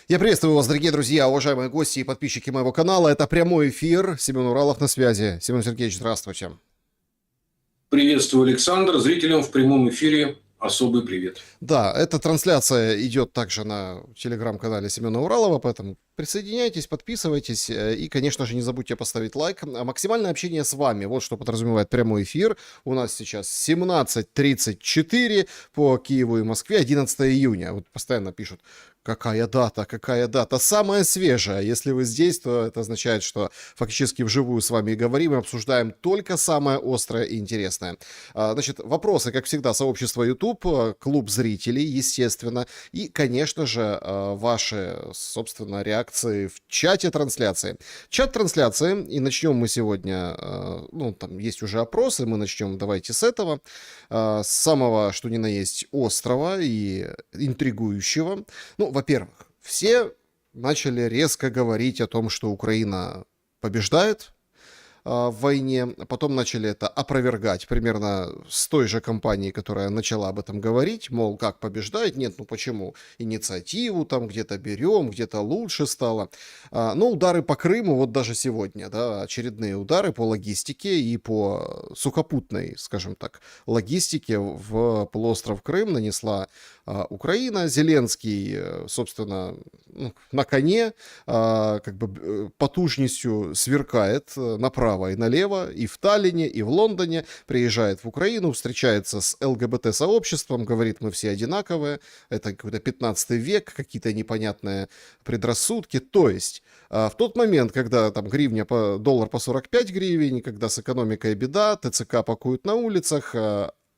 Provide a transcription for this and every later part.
Я приветствую вас, дорогие друзья, уважаемые гости и подписчики моего канала. Это прямой эфир. Семен Уралов на связи. Семен Сергеевич, здравствуйте. Приветствую, Александр. Зрителям в прямом эфире особый привет. Да, эта трансляция идет также на телеграм-канале Семена Уралова, поэтому присоединяйтесь, подписывайтесь и, конечно же, не забудьте поставить лайк. Максимальное общение с вами, вот что подразумевает прямой эфир. У нас сейчас 17:34 по Киеву и Москве, 11 июня. Вот постоянно пишут, какая дата, какая дата. Самая свежая. Если вы здесь, то это означает, что фактически вживую с вами и говорим, и обсуждаем только самое острое и интересное. Значит, вопросы, как всегда, сообщество YouTube, клуб зрителей, естественно, и, конечно же, ваши, собственно, реакции в чате трансляции. Чат трансляции, и начнем мы сегодня, ну, там есть уже опросы, мы начнем, давайте с этого, с самого, что ни на есть, острого и интригующего. Ну, во-первых, все начали резко говорить о том, что Украина побеждает в войне, потом начали это опровергать примерно с той же компанией, которая начала об этом говорить, мол, как побеждает, нет, ну почему, инициативу там где-то берем, где-то лучше стало. Но удары по Крыму, вот даже сегодня, да, очередные удары по логистике и по сухопутной, скажем так, логистике в полуостров Крым нанесла Украина. Зеленский, собственно, ну, на коне, как бы потужностью сверкает направо и налево, и в Таллине, и в Лондоне, приезжает в Украину, встречается с ЛГБТ-сообществом, говорит, мы все одинаковые, это какой-то 15 век, какие-то непонятные предрассудки. То есть в тот момент, когда там гривня доллар по 45 гривен, когда с экономикой беда, ТЦК пакуют на улицах,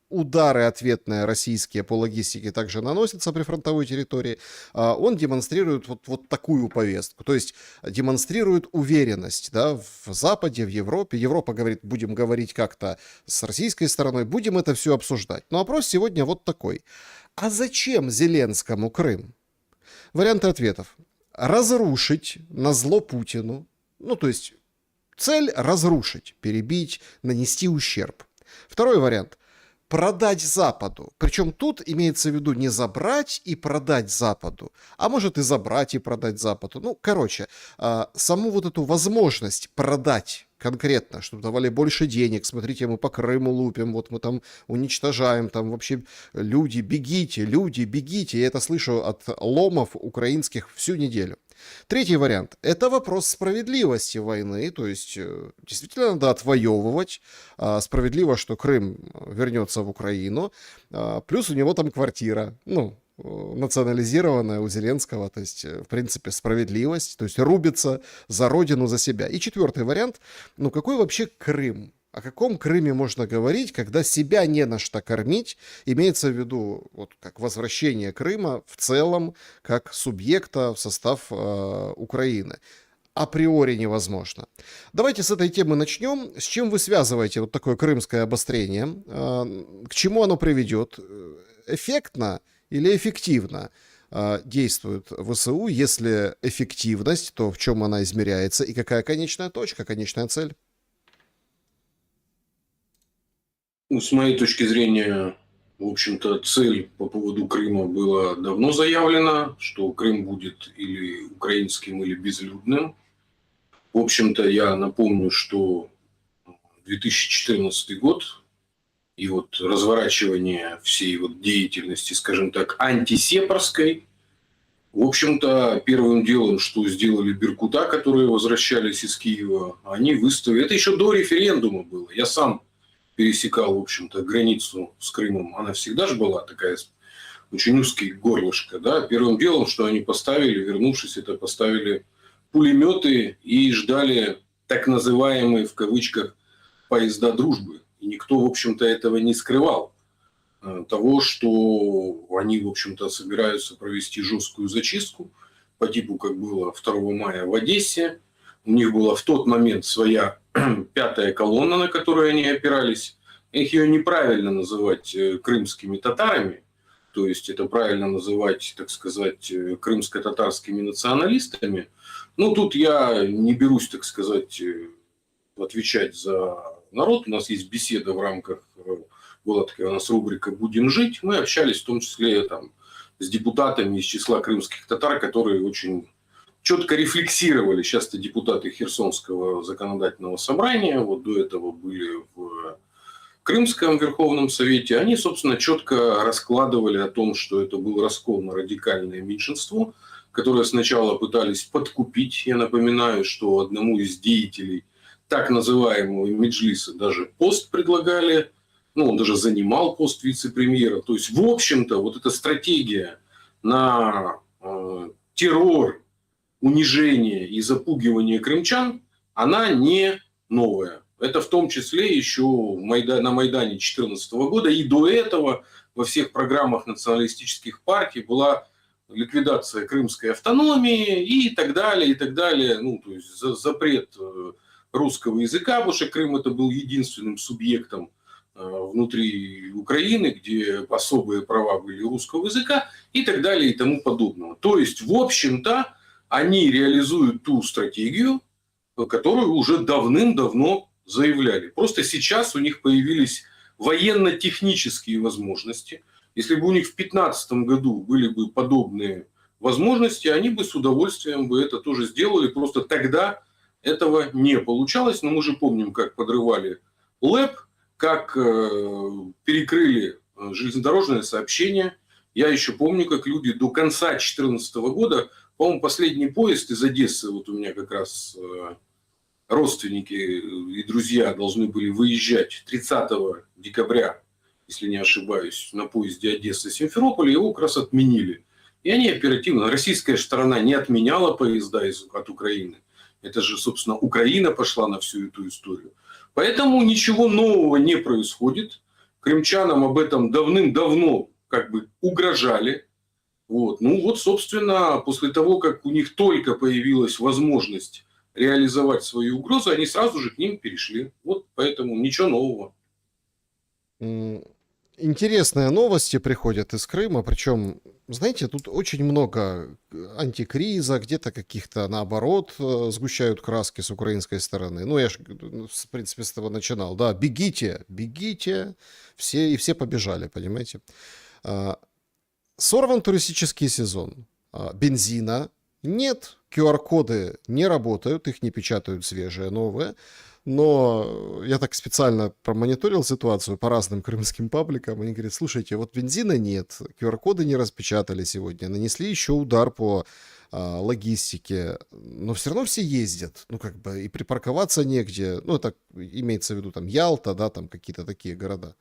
удары ответные российские по логистике также наносятся при фронтовой территории, он демонстрирует вот такую повестку. То есть демонстрирует уверенность, да, в Западе, в Европе. Европа говорит, будем говорить как-то с российской стороной, будем это все обсуждать. Но вопрос сегодня вот такой. А зачем Зеленскому Крым? Варианты ответов. Разрушить назло Путину. Ну, то есть цель разрушить, перебить, нанести ущерб. Второй вариант. Продать Западу. Причем тут имеется в виду не забрать и продать Западу, а может и забрать и продать Западу. Ну, короче, саму вот эту возможность продать конкретно, чтобы давали больше денег, смотрите, мы по Крыму лупим, вот мы там уничтожаем, там вообще люди, бегите. Я это слышу от ломов украинских всю неделю. Третий вариант. Это вопрос справедливости войны, то есть действительно надо отвоевывать. Справедливо, что Крым вернется в Украину, плюс у него там квартира, ну, национализированная у Зеленского, то есть, в принципе, справедливость, то есть рубится за родину, за себя. И четвертый вариант, ну, какой вообще Крым? О каком Крыме можно говорить, когда себя не на что кормить? Имеется в виду вот как возвращение Крыма в целом, как субъекта в состав Украины. Априори невозможно. Давайте с этой темы начнем. С чем вы связываете вот такое крымское обострение? К чему оно приведет? Эффектно или эффективно действует ВСУ? Если эффективность, то в чем она измеряется? И какая конечная точка, конечная цель? Ну, с моей точки зрения, в общем-то, цель по поводу Крыма была давно заявлена, что Крым будет или украинским, или безлюдным. В общем-то, я напомню, что 2014 год и вот разворачивание всей вот деятельности, скажем так, антисепарской, в общем-то, первым делом, что сделали беркута, которые возвращались из Киева, они выставили... Это еще до референдума было. Я сам пересекал, в общем-то, границу с Крымом. Она всегда же была такая очень узкий горлышко. Да? Первым делом, что они поставили, вернувшись, это поставили пулеметы и ждали так называемые, в кавычках, поезда дружбы. И никто, в общем-то, этого не скрывал. Того, что они, в общем-то, собираются провести жесткую зачистку по типу, как было 2 мая в Одессе. У них была в тот момент своя пятая колонна, на которую они опирались. Их ее неправильно называть крымскими татарами. То есть, это правильно называть, так сказать, крымско-татарскими националистами. Ну, тут я не берусь, так сказать, отвечать за народ. У нас есть беседа в рамках, была такая у нас рубрика «Будем жить». Мы общались в том числе там с депутатами из числа крымских татар, которые очень четко рефлексировали. Сейчас-то депутаты Херсонского законодательного собрания, вот до этого были в Крымском Верховном Совете, они, собственно, четко раскладывали о том, что это был раскол на радикальное меньшинство, которое сначала пытались подкупить. Я напоминаю, что одному из деятелей так называемого Меджлиса даже пост предлагали, ну, он даже занимал пост вице-премьера. То есть, в общем-то, вот эта стратегия на террор, унижение и запугивание крымчан, она не новая. Это в том числе еще на Майдане 2014 года и до этого во всех программах националистических партий была ликвидация крымской автономии и так далее, и так далее. Ну, то есть запрет русского языка, потому что Крым это был единственным субъектом внутри Украины, где особые права были русского языка и так далее и тому подобного. То есть, в общем-то, они реализуют ту стратегию, которую уже давным-давно заявляли. Просто сейчас у них появились военно-технические возможности. Если бы у них в 2015 году были бы подобные возможности, они бы с удовольствием бы это тоже сделали. Просто тогда этого не получалось. Но мы же помним, как подрывали ЛЭП, как перекрыли железнодорожное сообщение. Я еще помню, как люди до конца 2014 года, по-моему, последний поезд из Одессы, вот у меня как раз родственники и друзья должны были выезжать 30 декабря, если не ошибаюсь, на поезде Одесса-Симферополь, его как раз отменили. И они оперативно, российская сторона не отменяла поезда от Украины. Это же, собственно, Украина пошла на всю эту историю. Поэтому ничего нового не происходит. Крымчанам об этом давным-давно как бы угрожали. Вот. Ну вот, собственно, после того, как у них только появилась возможность реализовать свои угрозы, они сразу же к ним перешли. Вот поэтому ничего нового. Интересные новости приходят из Крыма, причем, знаете, тут очень много антикриза, где-то каких-то, наоборот, сгущают краски с украинской стороны. Ну, я же, в принципе, с этого начинал. Да, бегите, бегите, все побежали, понимаете. Сорван туристический сезон. Бензина нет, QR-коды не работают, их не печатают свежие, новые. Но я так специально промониторил ситуацию по разным крымским пабликам. Они говорят, слушайте, вот бензина нет, QR-коды не распечатали сегодня, нанесли еще удар по логистике, но все равно все ездят. Ну, как бы и припарковаться негде. Ну, это имеется в виду там Ялта, да, там какие-то такие города.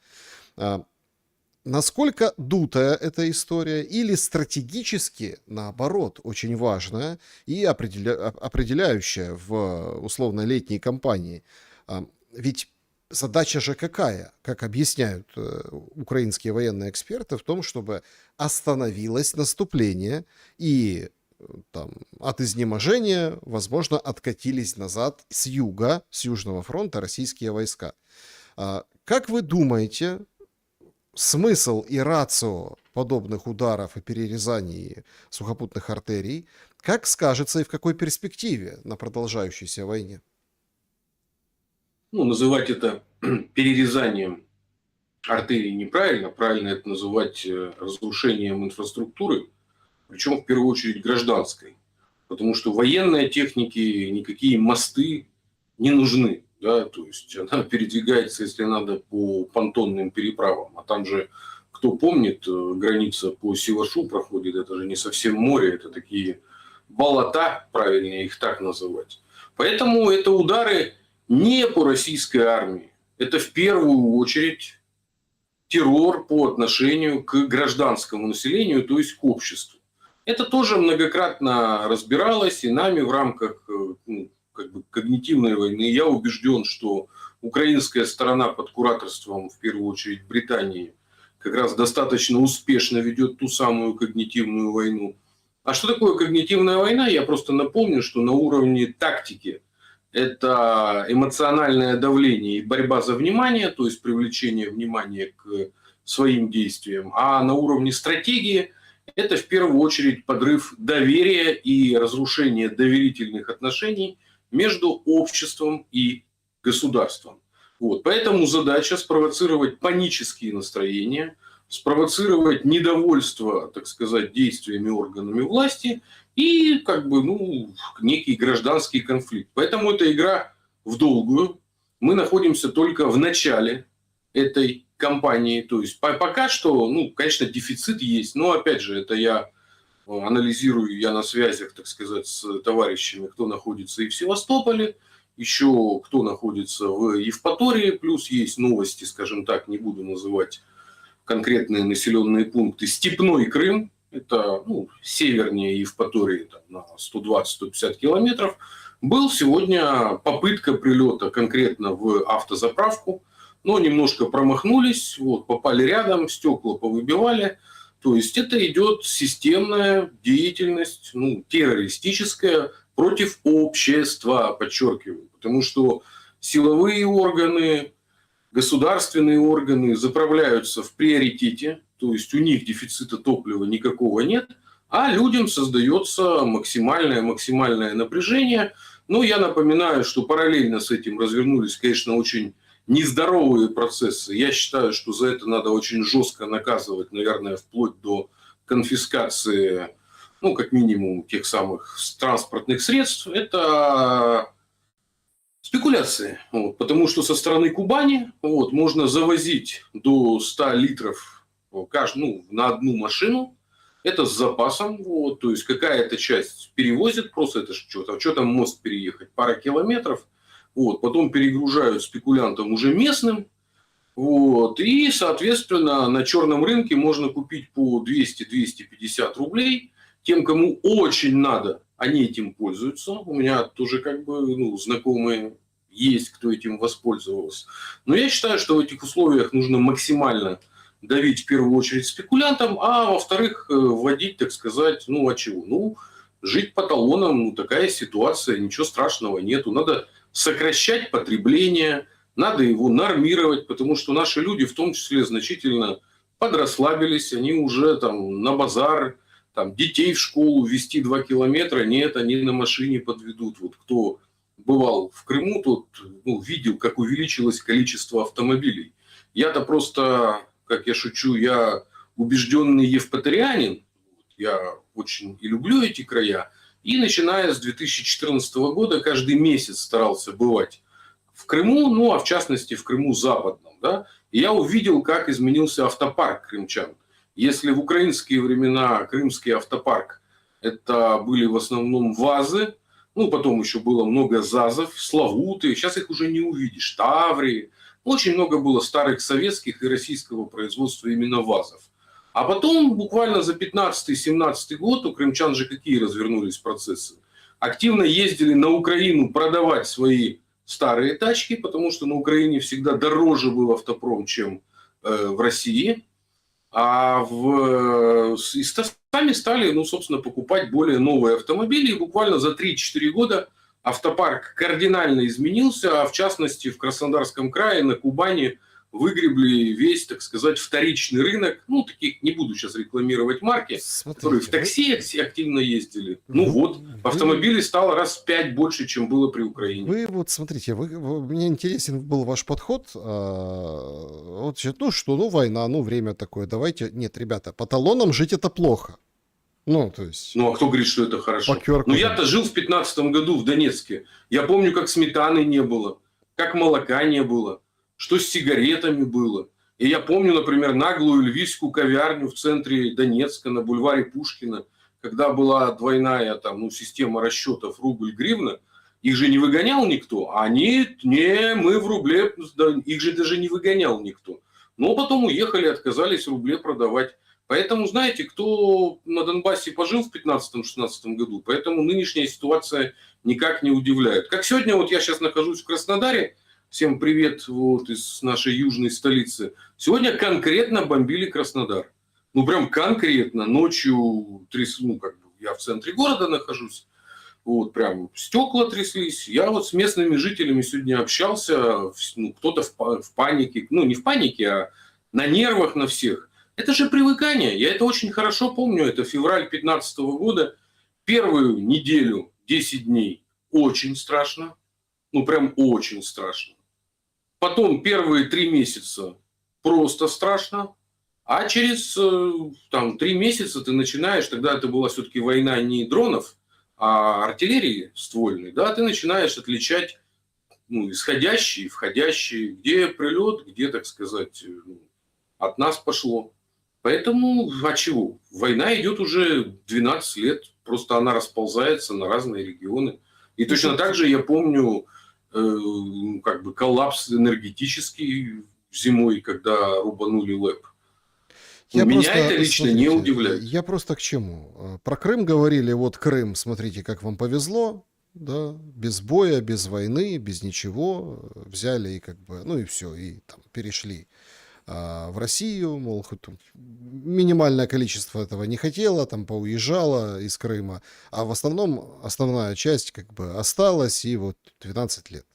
Насколько дутая эта история или стратегически, наоборот, очень важная и определяющая в условно-летней кампании? Ведь задача же какая, как объясняют украинские военные эксперты, в том, чтобы остановилось наступление и там, от изнеможения, возможно, откатились назад с юга, с Южного фронта российские войска. Как вы думаете, смысл и рацио подобных ударов и перерезаний сухопутных артерий, как скажется и в какой перспективе на продолжающейся войне? Ну, называть это перерезанием артерий неправильно. Правильно это называть разрушением инфраструктуры, причем в первую очередь гражданской. Потому что военной технике никакие мосты не нужны. Да, то есть она передвигается, если надо, по понтонным переправам. А там же, кто помнит, граница по Севашу проходит, это же не совсем море, это такие болота, правильнее их так называть. Поэтому это удары не по российской армии. Это в первую очередь террор по отношению к гражданскому населению, то есть к обществу. Это тоже многократно разбиралось и нами в рамках как бы когнитивной войны. Я убежден, что украинская сторона под кураторством, в первую очередь, Британии, как раз достаточно успешно ведет ту самую когнитивную войну. А что такое когнитивная война? Я просто напомню, что на уровне тактики это эмоциональное давление и борьба за внимание, то есть привлечение внимания к своим действиям. А на уровне стратегии это в первую очередь подрыв доверия и разрушение доверительных отношений между обществом и государством. Вот. Поэтому задача спровоцировать панические настроения, спровоцировать недовольство, так сказать, действиями органами власти и как бы, ну, некий гражданский конфликт. Поэтому эта игра в долгую. Мы находимся только в начале этой кампании. То есть пока что, ну, конечно, дефицит есть, но опять же, это я анализирую, я на связях, так сказать, с товарищами, кто находится и в Севастополе, еще кто находится в Евпатории, плюс есть новости, скажем так, не буду называть конкретные населенные пункты. Степной Крым, это, ну, севернее Евпатории, там, на 120-150 километров, был сегодня попытка прилета конкретно в автозаправку, но немножко промахнулись, вот, попали рядом, стекла повыбивали. То есть это идет системная деятельность, ну, террористическая против общества, подчеркиваю. Потому что силовые органы, государственные органы заправляются в приоритете, то есть у них дефицита топлива никакого нет, а людям создается максимальное напряжение. Но я напоминаю, что параллельно с этим развернулись, конечно, очень нездоровые процессы. Я считаю, что за это надо очень жестко наказывать, наверное, вплоть до конфискации, ну, как минимум, тех самых транспортных средств. Это спекуляции. Вот, потому что со стороны Кубани вот, можно завозить до 100 литров ну, на одну машину. Это с запасом. Вот, то есть какая-то часть перевозит. Просто это что там мост переехать? Пара километров. Вот, потом перегружают спекулянтам уже местным. Вот, и, соответственно, на черном рынке можно купить по 200-250 рублей. Тем, кому очень надо, они этим пользуются. У меня тоже как бы, ну, знакомые есть, кто этим воспользовался. Но я считаю, что в этих условиях нужно максимально давить в первую очередь спекулянтам, а во-вторых, вводить, так сказать, ну, а чего? Ну, жить по талонам, ну, такая ситуация, ничего страшного нету. Надо сокращать потребление, надо его нормировать, потому что наши люди в том числе значительно подрасслабились, они уже там на базар, там детей в школу везти 2 километра, нет, они на машине подведут. Вот кто бывал в Крыму, тот, ну, видел, как увеличилось количество автомобилей. Я-то просто, как я шучу, я убежденный евпаторианин, я очень и люблю эти края, и начиная с 2014 года каждый месяц старался бывать в Крыму, ну, а в частности в Крыму западном. Да? И я увидел, как изменился автопарк крымчан. Если в украинские времена крымский автопарк это были в основном ВАЗы, ну, потом еще было много ЗАЗов, Славуты, сейчас их уже не увидишь, Таврии. Очень много было старых советских и российского производства именно ВАЗов. А потом, буквально за 15-17 год, у крымчан же какие развернулись процессы? Активно ездили на Украину продавать свои старые тачки, потому что на Украине всегда дороже был автопром, чем в России. И сами стали, ну, собственно, покупать более новые автомобили. И буквально за 3-4 года автопарк кардинально изменился, а в частности в Краснодарском крае, на Кубани выгребли весь, так сказать, вторичный рынок. Ну, таких не буду сейчас рекламировать марки, Смотрите, которые в такси активно ездили. Ну вот, автомобилей стало раз в 5 больше, чем было при Украине. Вы вот смотрите, мне интересен был ваш подход. Вот, ну что, ну война, ну время такое, давайте. Нет, ребята, по талонам жить это плохо. Ну, то есть... Ну, а кто говорит, что это хорошо? По QR-коду. Ну, я-то жил в 2015 году в Донецке. Я помню, как сметаны не было, как молока не было, что с сигаретами было. И я помню, например, наглую львийскую ковярню в центре Донецка на бульваре Пушкина, когда была двойная там, ну, система расчетов рубль-гривна, их же не выгонял никто. А они, мы в рубле, их же даже не выгонял никто. Но потом уехали, отказались в рубле продавать. Поэтому, знаете, кто на Донбассе пожил в 2015-2016 году, поэтому нынешняя ситуация никак не удивляет. Как сегодня, вот я сейчас нахожусь в Краснодаре, всем привет вот из нашей южной столицы. Сегодня конкретно бомбили Краснодар. Ну, прям конкретно. Ночью ну, как бы я в центре города нахожусь. Вот, прям стекла тряслись. Я вот с местными жителями сегодня общался. Ну, кто-то в панике. Ну, не в панике, а на нервах на всех. Это же привыкание. Я это очень хорошо помню. Это февраль 2015 года. Первую неделю, 10 дней, очень страшно. Ну, прям очень страшно. Потом первые 3 месяца просто страшно. А через там 3 месяца ты начинаешь, тогда это была все-таки война не дронов, а артиллерии ствольной, да, ты начинаешь отличать ну, исходящий, входящий, где прилет, где, так сказать, от нас пошло. Поэтому, а чего? Война идет уже 12 лет, просто она расползается на разные регионы. И Ну, точно так же я помню как бы коллапс энергетический зимой, когда рубанули ЛЭП. Ну, я меня это просто, лично не смотрите, удивляет. я просто к чему? Про Крым говорили, вот Крым, смотрите, как вам повезло, да, без боя, без войны, без ничего, взяли и как бы, ну и все, и там перешли в Россию, мол, хоть там минимальное количество этого не хотело, там поуезжало из Крыма, а в основном основная часть как бы осталась, и вот 12 лет.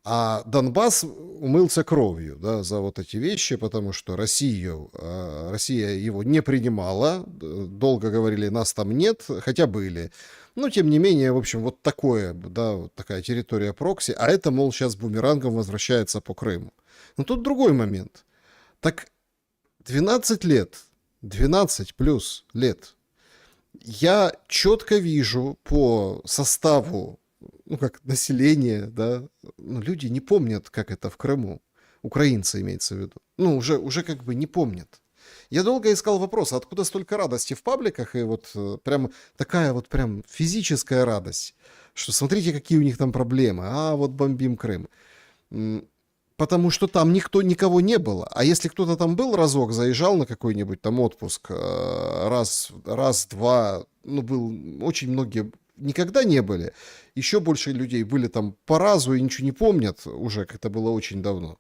А Донбасс умылся кровью, да, за вот эти вещи, потому что Россия его не принимала, долго говорили, нас там нет, хотя были. Но, тем не менее, в общем, вот такое, да, вот такая территория прокси, а это, мол, сейчас бумерангом возвращается по Крыму. Но тут другой момент. Так 12 лет, 12 плюс лет, я четко вижу по составу, ну, как население, да, ну, люди не помнят, как это в Крыму. Украинцы имеется в виду. Ну, уже как бы не помнят. Я долго искал вопрос, а откуда столько радости в пабликах, и вот прям такая вот прям физическая радость, что смотрите, какие у них там проблемы, а вот бомбим Крым. Потому что там никого не было. А если кто-то там был разок, заезжал на какой-нибудь там отпуск, два, ну, был, очень многие никогда не были. Еще больше людей были там по разу и ничего не помнят уже, как это было очень давно.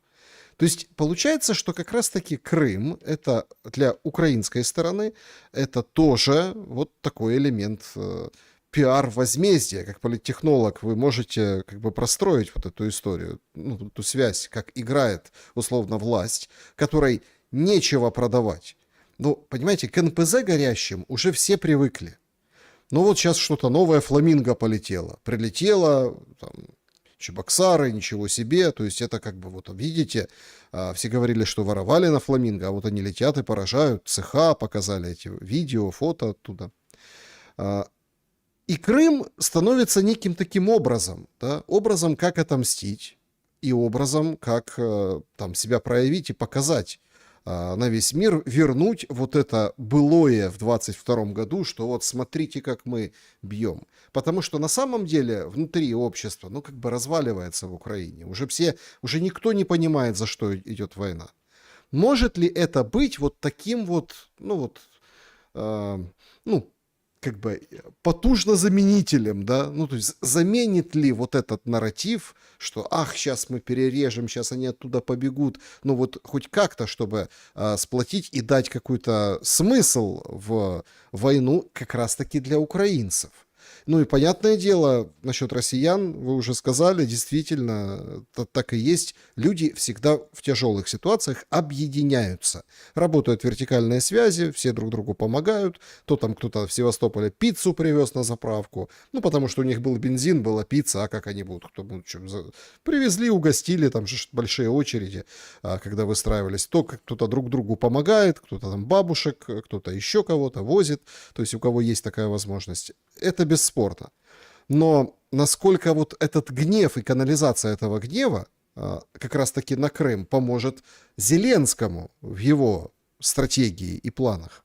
То есть получается, что как раз-таки Крым, это для украинской стороны, это тоже вот такой элемент пиар-возмездия. Как политтехнолог вы можете как бы простроить вот эту историю, ну, эту связь, как играет условно власть, которой нечего продавать. Ну, понимаете, к НПЗ горящим уже все привыкли. Ну вот сейчас что-то новое, фламинго полетело. Прилетело, там, Чебоксары, ничего себе. То есть это как бы, вот видите, все говорили, что воровали на фламинго, а вот они летят и поражают. Цеха показали эти видео, фото оттуда. И Крым становится неким таким образом, да, образом, как отомстить, и образом, как там себя проявить и показать на весь мир, вернуть вот это былое в 22 году, что вот смотрите, как мы бьем. Потому что на самом деле внутри общества, ну, как бы разваливается в Украине. Уже никто не понимает, за что идет война. Может ли это быть вот таким вот, ну, вот, ну, как бы потужно-заменителем, да, ну, то есть заменит ли вот этот нарратив, что, ах, сейчас мы перережем, сейчас они оттуда побегут, ну, вот хоть как-то, чтобы сплотить и дать какой-то смысл в войну как раз-таки для украинцев. Ну и понятное дело, насчет россиян, вы уже сказали, действительно, так и есть. Люди всегда в тяжелых ситуациях объединяются. Работают вертикальные связи, все друг другу помогают. То там кто-то в Севастополе пиццу привез на заправку. Ну, потому что у них был бензин, была пицца, а как они будут? Привезли, угостили, там же большие очереди, когда выстраивались. То кто-то друг другу помогает, кто-то там бабушек, кто-то еще кого-то возит. То есть у кого есть такая возможность. Это бесспорно. Но насколько вот этот гнев и канализация этого гнева как раз-таки на Крым поможет Зеленскому в его стратегии и планах?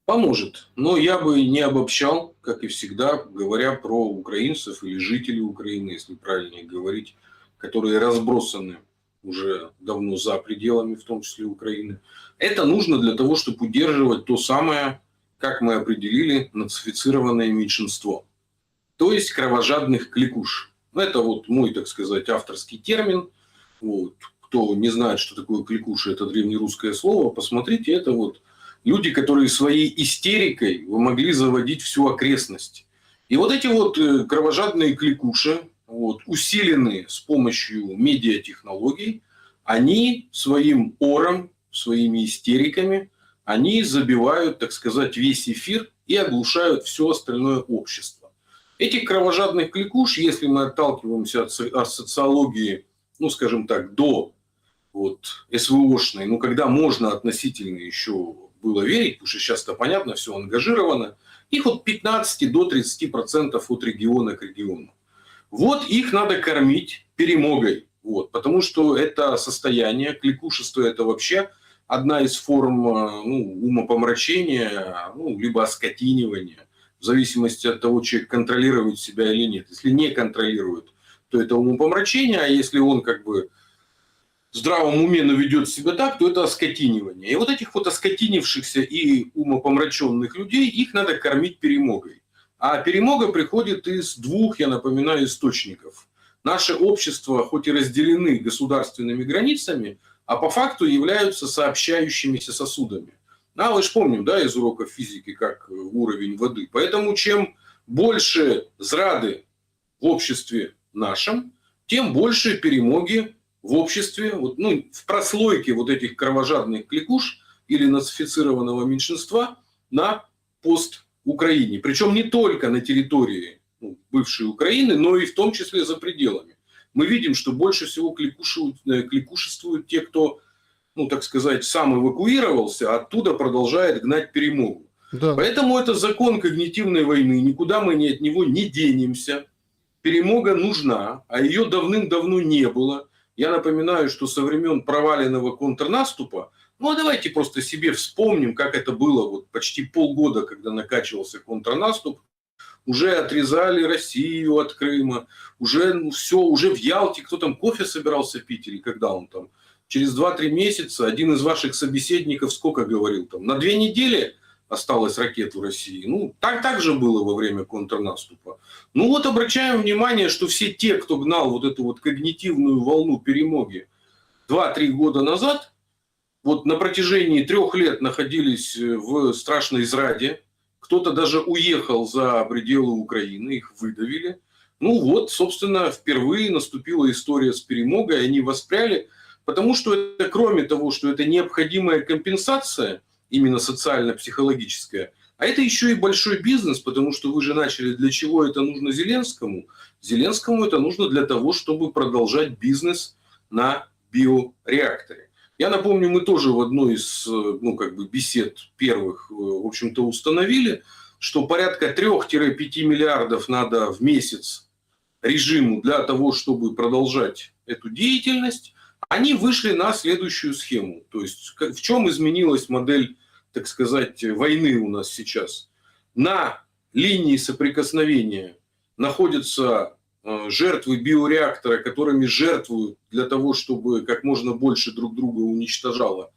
Поможет. Но я бы не обобщал, как и всегда, говоря про украинцев или жителей Украины, если правильнее говорить, которые разбросаны уже давно за пределами, в том числе Украины. Это нужно для того, чтобы удерживать то самое, как мы определили, нацифицированное меньшинство. То есть кровожадных кликуш. Это вот мой, так сказать, авторский термин. Вот. Кто не знает, что такое кликуша, это древнерусское слово, посмотрите, это вот люди, которые своей истерикой вы могли заводить всю окрестность. И вот эти вот кровожадные кликуши, вот, усиленные с помощью медиатехнологий, они своим ором, своими истериками, они забивают, так сказать, весь эфир и оглушают все остальное общество. Этих кровожадных кликуш, если мы отталкиваемся от социологии, ну, скажем так, до вот, СВОшной, ну, когда можно относительно еще было верить, потому что сейчас-то понятно, все ангажировано, их от 15 до 30% от региона к региону. Вот их надо кормить перемогой, вот, потому что это состояние, кликушество – это вообще одна из форм ну, умопомрачения, ну, либо оскотинивания, в зависимости от того, человек контролирует себя или нет. Если не контролирует, то это умопомрачение, а если он как бы в здравом уме, но ведет себя так, то это оскотинивание. И вот этих вот оскотинившихся и умопомраченных людей, их надо кормить перемогой. А перемога приходит из двух, я напоминаю, источников. Наше общество, хоть и разделены государственными границами, а по факту являются сообщающимися сосудами. А мы же помним, да, из уроков физики, как уровень воды. Поэтому чем больше зрады в обществе нашем, тем больше перемоги в обществе, вот, ну, в прослойке вот этих кровожадных кликуш или нацифицированного меньшинства на пост-Украине. Причем не только на территории бывшей Украины, но и в том числе за пределами. Мы видим, что больше всего кликушествуют те, кто, ну, так сказать, сам эвакуировался, а оттуда продолжает гнать перемогу. Да. Поэтому это закон когнитивной войны, никуда мы от него не денемся. Перемога нужна, а ее давным-давно не было. Я напоминаю, что со времен проваленного контрнаступа, ну а давайте просто себе вспомним, как это было вот почти полгода, когда накачивался контрнаступ, уже отрезали Россию от Крыма, уже ну, все, уже в Ялте, кто там кофе собирался пить или когда он там, через 2-3 месяца один из ваших собеседников сколько говорил там, на 2 недели осталось ракет в России. Ну, так же было во время контрнаступа. Ну вот обращаем внимание, что все те, кто гнал вот эту вот когнитивную волну перемоги 2-3 года назад, вот на протяжении 3 лет находились в страшной зраде. Кто-то даже уехал за пределы Украины, их выдавили. Ну вот, собственно, впервые наступила история с перемогой, они воспряли, потому что это, кроме того, что это необходимая компенсация, именно социально-психологическая, а это еще и большой бизнес, потому что вы же начали, для чего это нужно Зеленскому? Зеленскому это нужно для того, чтобы продолжать бизнес на биореакторе. Я напомню, мы тоже в одной из ну, как бы бесед первых, в общем-то, установили, что порядка 3-5 миллиардов надо в месяц режиму для того, чтобы продолжать эту деятельность. Они вышли на следующую схему. То есть в чем изменилась модель, так сказать, войны у нас сейчас? На линии соприкосновения находятся жертвы биореактора, которыми жертвуют для того, чтобы как можно больше друг друга уничтожало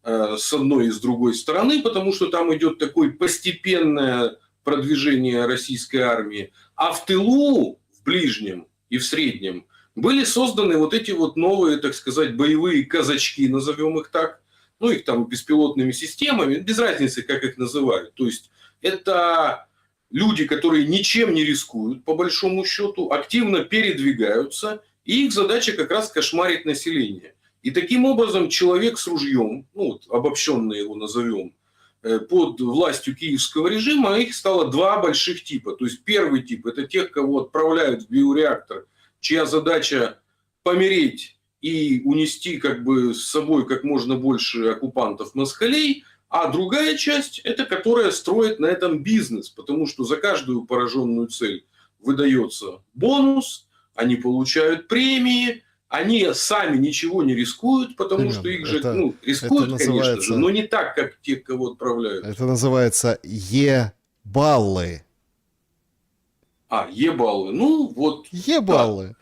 с одной и с другой стороны, потому что там идет такое постепенное продвижение российской армии. А в тылу, в ближнем и в среднем, были созданы вот эти вот новые, так сказать, боевые казачки, назовем их так, ну, их там беспилотными системами, без разницы, как их называют. То есть это люди, которые ничем не рискуют, по большому счету, активно передвигаются, и их задача как раз кошмарить население. И таким образом человек с ружьем, ну, вот, обобщенно его назовем, под властью киевского режима, их стало 2 больших типа. То есть первый тип – это тех, кого отправляют в биореактор, чья задача помереть и унести как бы с собой как можно больше оккупантов-москалей, а другая часть – это которая строит на этом бизнес, потому что за каждую пораженную цель выдается бонус, они получают премии, они сами ничего не рискуют, потому Именно. что их же Это, ну, рискуют, это конечно же, но не так, как те, кого отправляют. Это называется ебаллы. Ебаллы. Ну, вот. Ебаллы.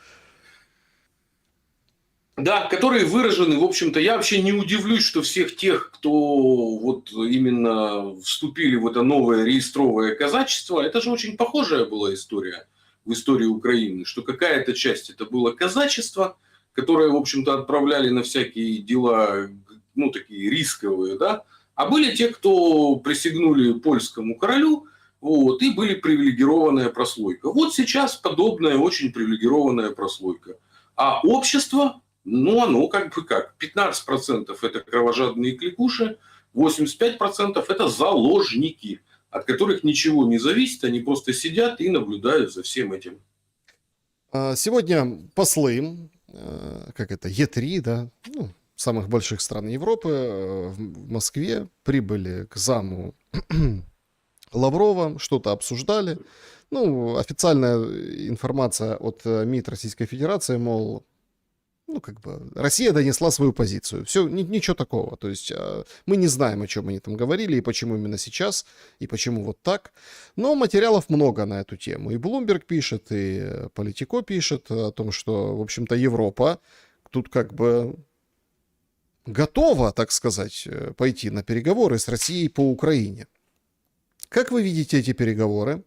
Да, которые выражены, в общем-то, я вообще не удивлюсь, что всех тех, кто вот именно вступили в это новое реестровое казачество, это же очень похожая была история в истории Украины, что какая-то часть это было казачество, которое, в общем-то, отправляли на всякие дела, ну, такие рисковые, да, а были те, кто присягнули польскому королю, вот, и были привилегированная прослойка. Вот сейчас подобная очень привилегированная прослойка. А общество... Ну, оно как бы как. 15% это кровожадные кликуши, 85% это заложники, от которых ничего не зависит, они просто сидят и наблюдают за всем этим. Сегодня послы, как это, Е3, да, ну, самых больших стран Европы в Москве, прибыли к заму Лаврова, что-то обсуждали. Ну, официальная информация от МИД Российской Федерации, мол, ну, как бы, Россия донесла свою позицию. Все, ничего такого. То есть мы не знаем, о чем они там говорили, и почему именно сейчас, и почему вот так. Но материалов много на эту тему. И Bloomberg пишет, и Politico пишет о том, что, в общем-то, Европа тут как бы готова, так сказать, пойти на переговоры с Россией по Украине. Как вы видите эти переговоры?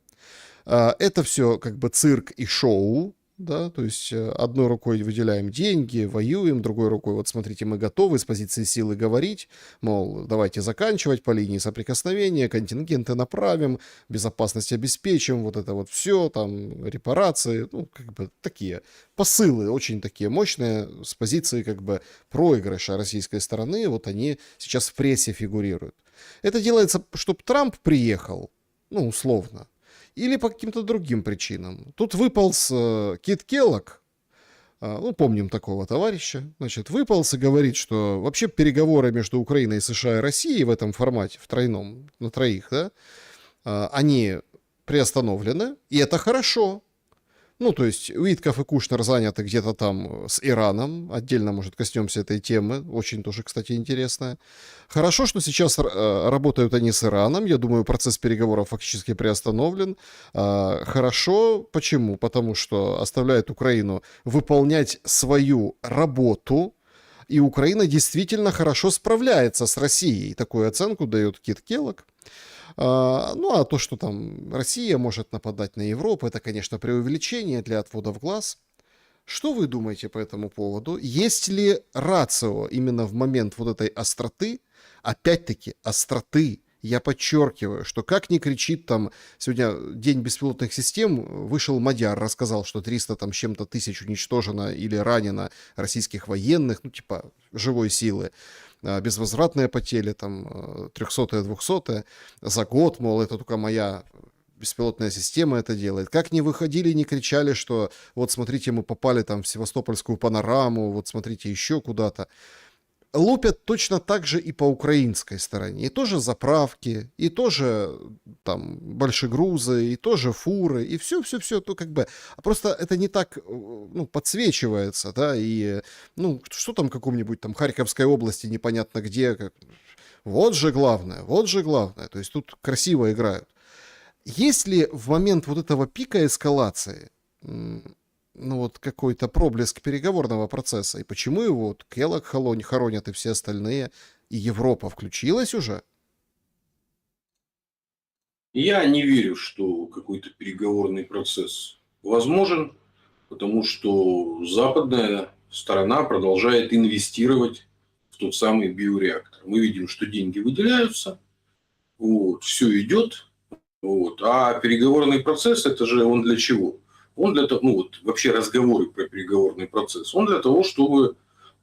Это все как бы цирк и шоу, да, то есть одной рукой выделяем деньги, воюем, другой рукой, вот смотрите, мы готовы с позиции силы говорить, мол, давайте заканчивать по линии соприкосновения, контингенты направим, безопасность обеспечим, вот это вот все, там, репарации, ну, как бы такие посылы, очень такие мощные, с позиции как бы проигрыша российской стороны, вот они сейчас в прессе фигурируют. Это делается, чтобы Трамп приехал, ну, условно, или по каким-то другим причинам. Тут выполз Кит Келлог, ну, помним такого товарища, значит, выполз и говорит, что вообще переговоры между Украиной, США и Россией в этом формате, в тройном, на троих, да, они приостановлены, и это хорошо. Ну, то есть Уитков и Кушнер заняты где-то там с Ираном. Отдельно, может, коснемся этой темы. Очень тоже, кстати, интересная. Хорошо, что сейчас работают они с Ираном. Я думаю, процесс переговоров фактически приостановлен. Хорошо. Почему? Потому что оставляет Украину выполнять свою работу. И Украина действительно хорошо справляется с Россией. Такую оценку дает Кит Келлог. Ну, а то, что там Россия может нападать на Европу, это, конечно, преувеличение для отвода в глаз. Что вы думаете по этому поводу? Есть ли рацио именно в момент вот этой остроты? Опять-таки, остроты. Я подчеркиваю, что как ни кричит там, сегодня День беспилотных систем, вышел Мадяр, рассказал, что 300 там с чем-то тысяч уничтожено или ранено российских военных, ну, типа, живой силы. Безвозвратные потери, там, 300-е, 200-е за год, мол, это только моя беспилотная система это делает. Как не выходили, не кричали, что вот смотрите, мы попали там в Севастопольскую панораму, вот смотрите еще куда-то. Лупят точно так же и по украинской стороне. И тоже заправки, и тоже там большегрузы, и тоже фуры, и все, то как бы... Просто это не так, ну, подсвечивается, да, и, ну, что там в каком-нибудь там Харьковской области непонятно где, как... Вот же главное. То есть тут красиво играют. Есть ли в момент вот этого пика эскалации ну вот какой-то проблеск переговорного процесса, и почему его вот Келлог хоронят и все остальные, и Европа включилась уже? Я не верю, что какой-то переговорный процесс возможен, потому что западная сторона продолжает инвестировать в тот самый биореактор. Мы видим, что деньги выделяются, вот, все идет, вот, а переговорный процесс, это же он для чего? Он для того, ну вот вообще разговоры про переговорный процесс, он для того, чтобы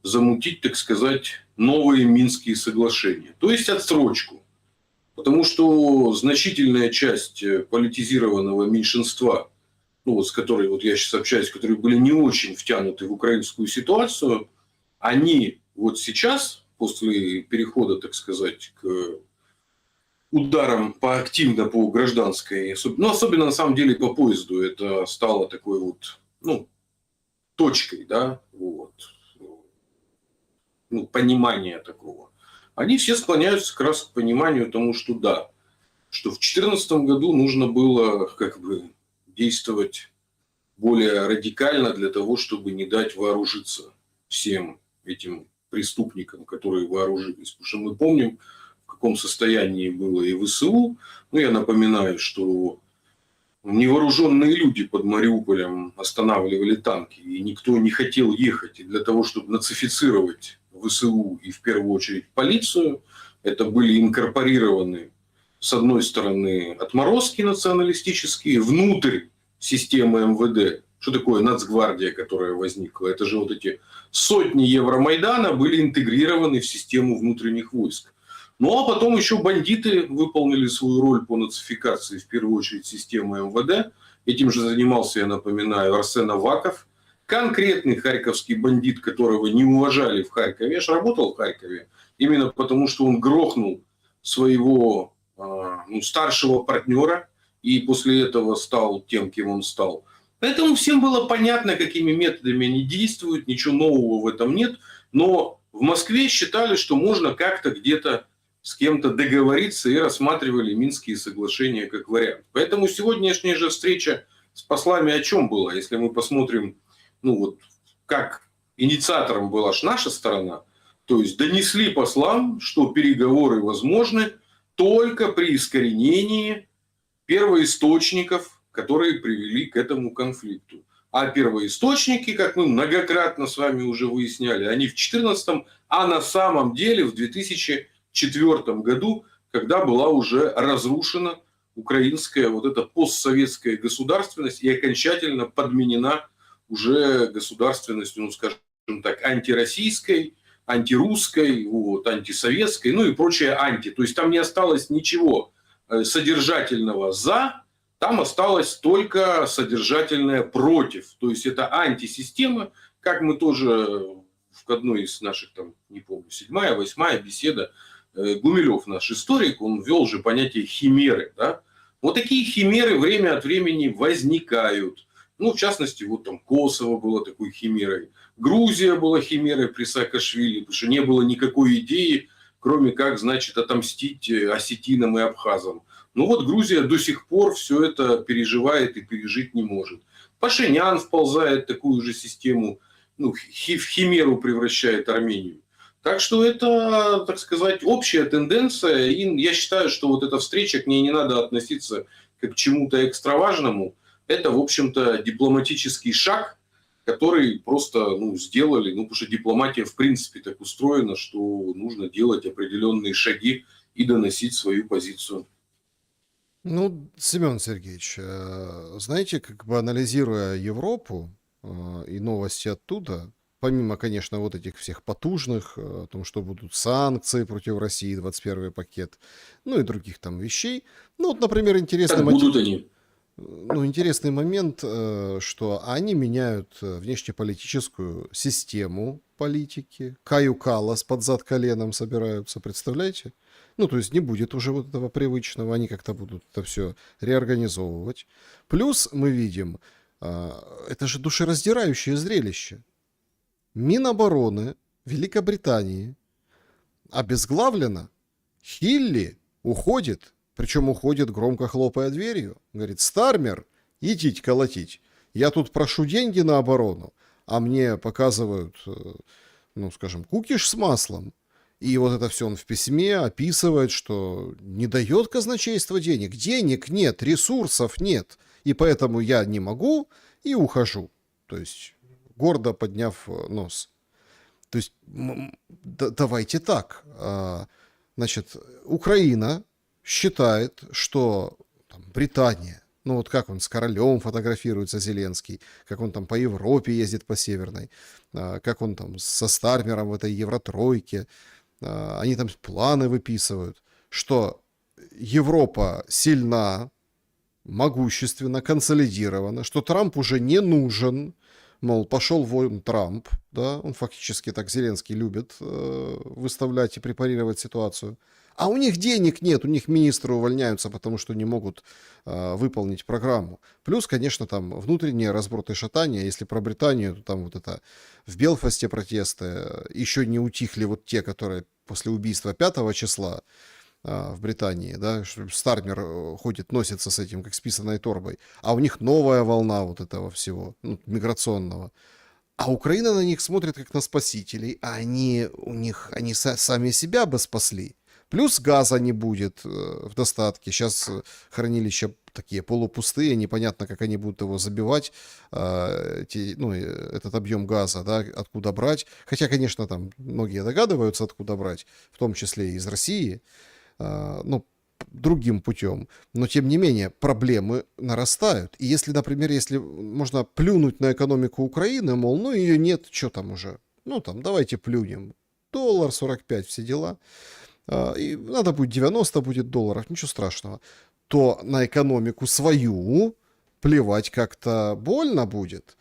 замутить, так сказать, новые Минские соглашения, то есть отсрочку. Потому что значительная часть политизированного меньшинства, ну вот с которой вот я сейчас общаюсь, которые были не очень втянуты в украинскую ситуацию, они вот сейчас, после перехода, так сказать, к ударом активно по гражданской, ну, особенно на самом деле по поезду, это стало такой вот, ну, точкой, да, вот, ну, понимания такого. Они все склоняются как раз к пониманию тому, что да, что в 2014 году нужно было как бы действовать более радикально для того, чтобы не дать вооружиться всем этим преступникам, которые вооружились. Потому что мы помним, в каком состоянии было и ВСУ. Ну, я напоминаю, что невооруженные люди под Мариуполем останавливали танки, и никто не хотел ехать. И для того, чтобы нацифицировать ВСУ и в первую очередь полицию, это были инкорпорированы, с одной стороны, отморозки националистические внутрь системы МВД. Что такое нацгвардия, которая возникла? Это же вот эти сотни Евромайдана были интегрированы в систему внутренних войск. Ну, а потом еще бандиты выполнили свою роль по нацификации, в первую очередь, системы МВД. Этим же занимался, я напоминаю, Арсен Аваков, конкретный харьковский бандит, которого не уважали в Харькове. Я же работал в Харькове именно потому, что он грохнул своего старшего партнера и после этого стал тем, кем он стал. Поэтому всем было понятно, какими методами они действуют, ничего нового в этом нет. Но в Москве считали, что можно как-то где-то с кем-то договориться и рассматривали Минские соглашения как вариант. Поэтому сегодняшняя же встреча с послами о чем была? Если мы посмотрим, как инициатором была наша сторона, то есть донесли послам, что переговоры возможны только при искоренении первоисточников, которые привели к этому конфликту. А первоисточники, как мы многократно с вами уже выясняли, они в 2014, а на самом деле в 2004 году, когда была уже разрушена украинская эта постсоветская государственность и окончательно подменена уже государственностью, скажем так, антироссийской, антирусской, антисоветской, и прочее анти. То есть там не осталось ничего содержательного за, там осталось только содержательное против. То есть это антисистема, как мы тоже в одной из наших, не помню, 7-я, 8-я беседа, Гумилев, наш историк, он ввел же понятие химеры. Да? Вот такие химеры время от времени возникают. В частности, Косово было такой химерой. Грузия была химерой при Саакашвили, потому что не было никакой идеи, кроме как, отомстить осетинам и абхазам. Грузия до сих пор все это переживает и пережить не может. Пашинян вползает в такую же систему, в химеру превращает Армению. Так что это, так сказать, общая тенденция. И я считаю, что эта встреча, к ней не надо относиться как к чему-то экстраважному. Это, в общем-то, дипломатический шаг, который просто сделали, потому что дипломатия в принципе так устроена, что нужно делать определенные шаги и доносить свою позицию. Семен Сергеевич, знаете, анализируя Европу и новости оттуда, помимо, конечно, этих всех потужных, о том, что будут санкции против России, 21-й пакет, и других вещей. Например, интересный будут они. Интересный момент, что они меняют внешнеполитическую систему политики. Каю Каллас под зад коленом собираются, представляете? То есть не будет уже этого привычного, они как-то будут это все реорганизовывать. Плюс мы видим, это же душераздирающее зрелище. Минобороны Великобритании обезглавлено, Хилли уходит, причем уходит, громко хлопая дверью. Говорит: Стармер, идите колотить. Я тут прошу деньги на оборону, а мне показывают, скажем, кукиш с маслом. И это все он в письме описывает, что не дает казначейство денег. Денег нет, ресурсов нет. И поэтому я не могу и ухожу. То есть гордо подняв нос. То есть давайте так. Украина считает, что Британия, как он с королем фотографируется, Зеленский, как он по Европе ездит по Северной, как он со Стармером в этой Евротройке, они планы выписывают, что Европа сильна, могущественна, консолидирована, что Трамп уже не нужен, мол, пошел вон Трамп, да, он фактически так Зеленский любит выставлять и препарировать ситуацию. А у них денег нет, у них министры увольняются, потому что не могут выполнить программу. Плюс, конечно, внутренние разброты и шатания. Если про Британию, то это в Белфасте протесты. Еще не утихли те, которые после убийства 5 числа в Британии, да, Стармер ходит, носится с этим, как с писаной торбой. А у них новая волна этого всего, миграционного. А Украина на них смотрит как на спасителей, а они сами себя бы спасли. Плюс газа не будет в достатке. Сейчас хранилища такие полупустые, непонятно, как они будут его забивать, этот объем газа, да, откуда брать. Хотя, конечно, многие догадываются, откуда брать, в том числе и из России, другим путем. Но, тем не менее, проблемы нарастают. И если, например, можно плюнуть на экономику Украины, мол, ее нет, что там уже? Давайте плюнем. $1, 45, все дела. И надо будет 90 будет долларов, ничего страшного, то на экономику свою плевать как-то больно будет.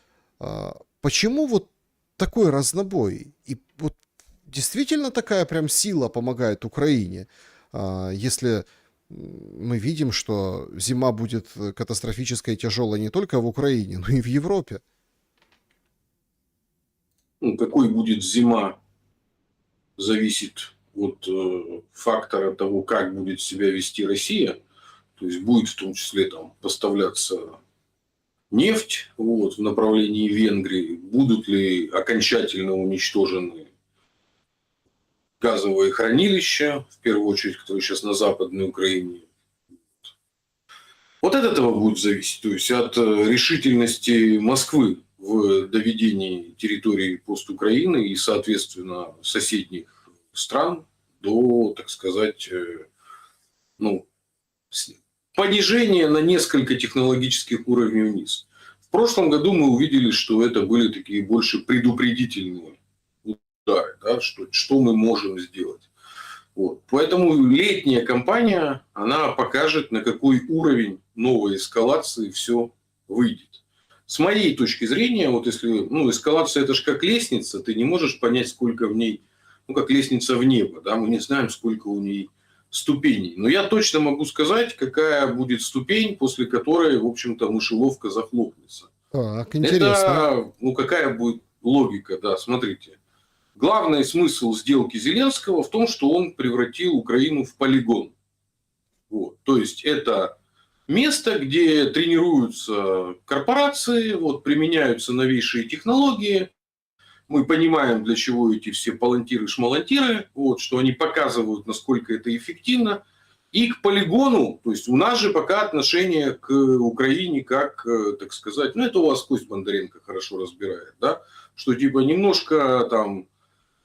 почему вот такой разнобой? И вот действительно такая прям сила помогает Украине, если мы видим, что зима будет катастрофической и тяжелой не только в Украине, но и в Европе. Ну, какой будет зима, зависит от фактора того, как будет себя вести Россия. То есть будет в том числе там поставляться нефть вот, в направлении Венгрии, будут ли окончательно уничтожены газовые хранилища, в первую очередь, которые сейчас на Западной Украине. Вот от этого будет зависеть, то есть от решительности Москвы в доведении территории постукраины и, соответственно, соседних стран до, так сказать, ну, понижения на несколько технологических уровней вниз. В прошлом году мы увидели, что это были такие больше предупредительные удары, да, что мы можем сделать. Вот. Поэтому летняя кампания, она покажет, на какой уровень новой эскалации все выйдет. С моей точки зрения, вот если, эскалация это же как лестница, ты не можешь понять, сколько в ней, как лестница в небо, да, мы не знаем, сколько у ней ступеней. Но я точно могу сказать, какая будет ступень, после которой, в общем-то, мышеловка захлопнется. Так, интересно. Это, какая будет логика, да, смотрите. Главный смысл сделки Зеленского в том, что он превратил Украину в полигон. Вот. То есть это место, где тренируются корпорации, вот, применяются новейшие технологии. Мы понимаем, для чего эти все палантиры-шмалантиры, вот, что они показывают, насколько это эффективно. И к полигону, то есть у нас же пока отношение к Украине как, так сказать, это у вас Кость Бондаренко хорошо разбирает, да, что типа немножко там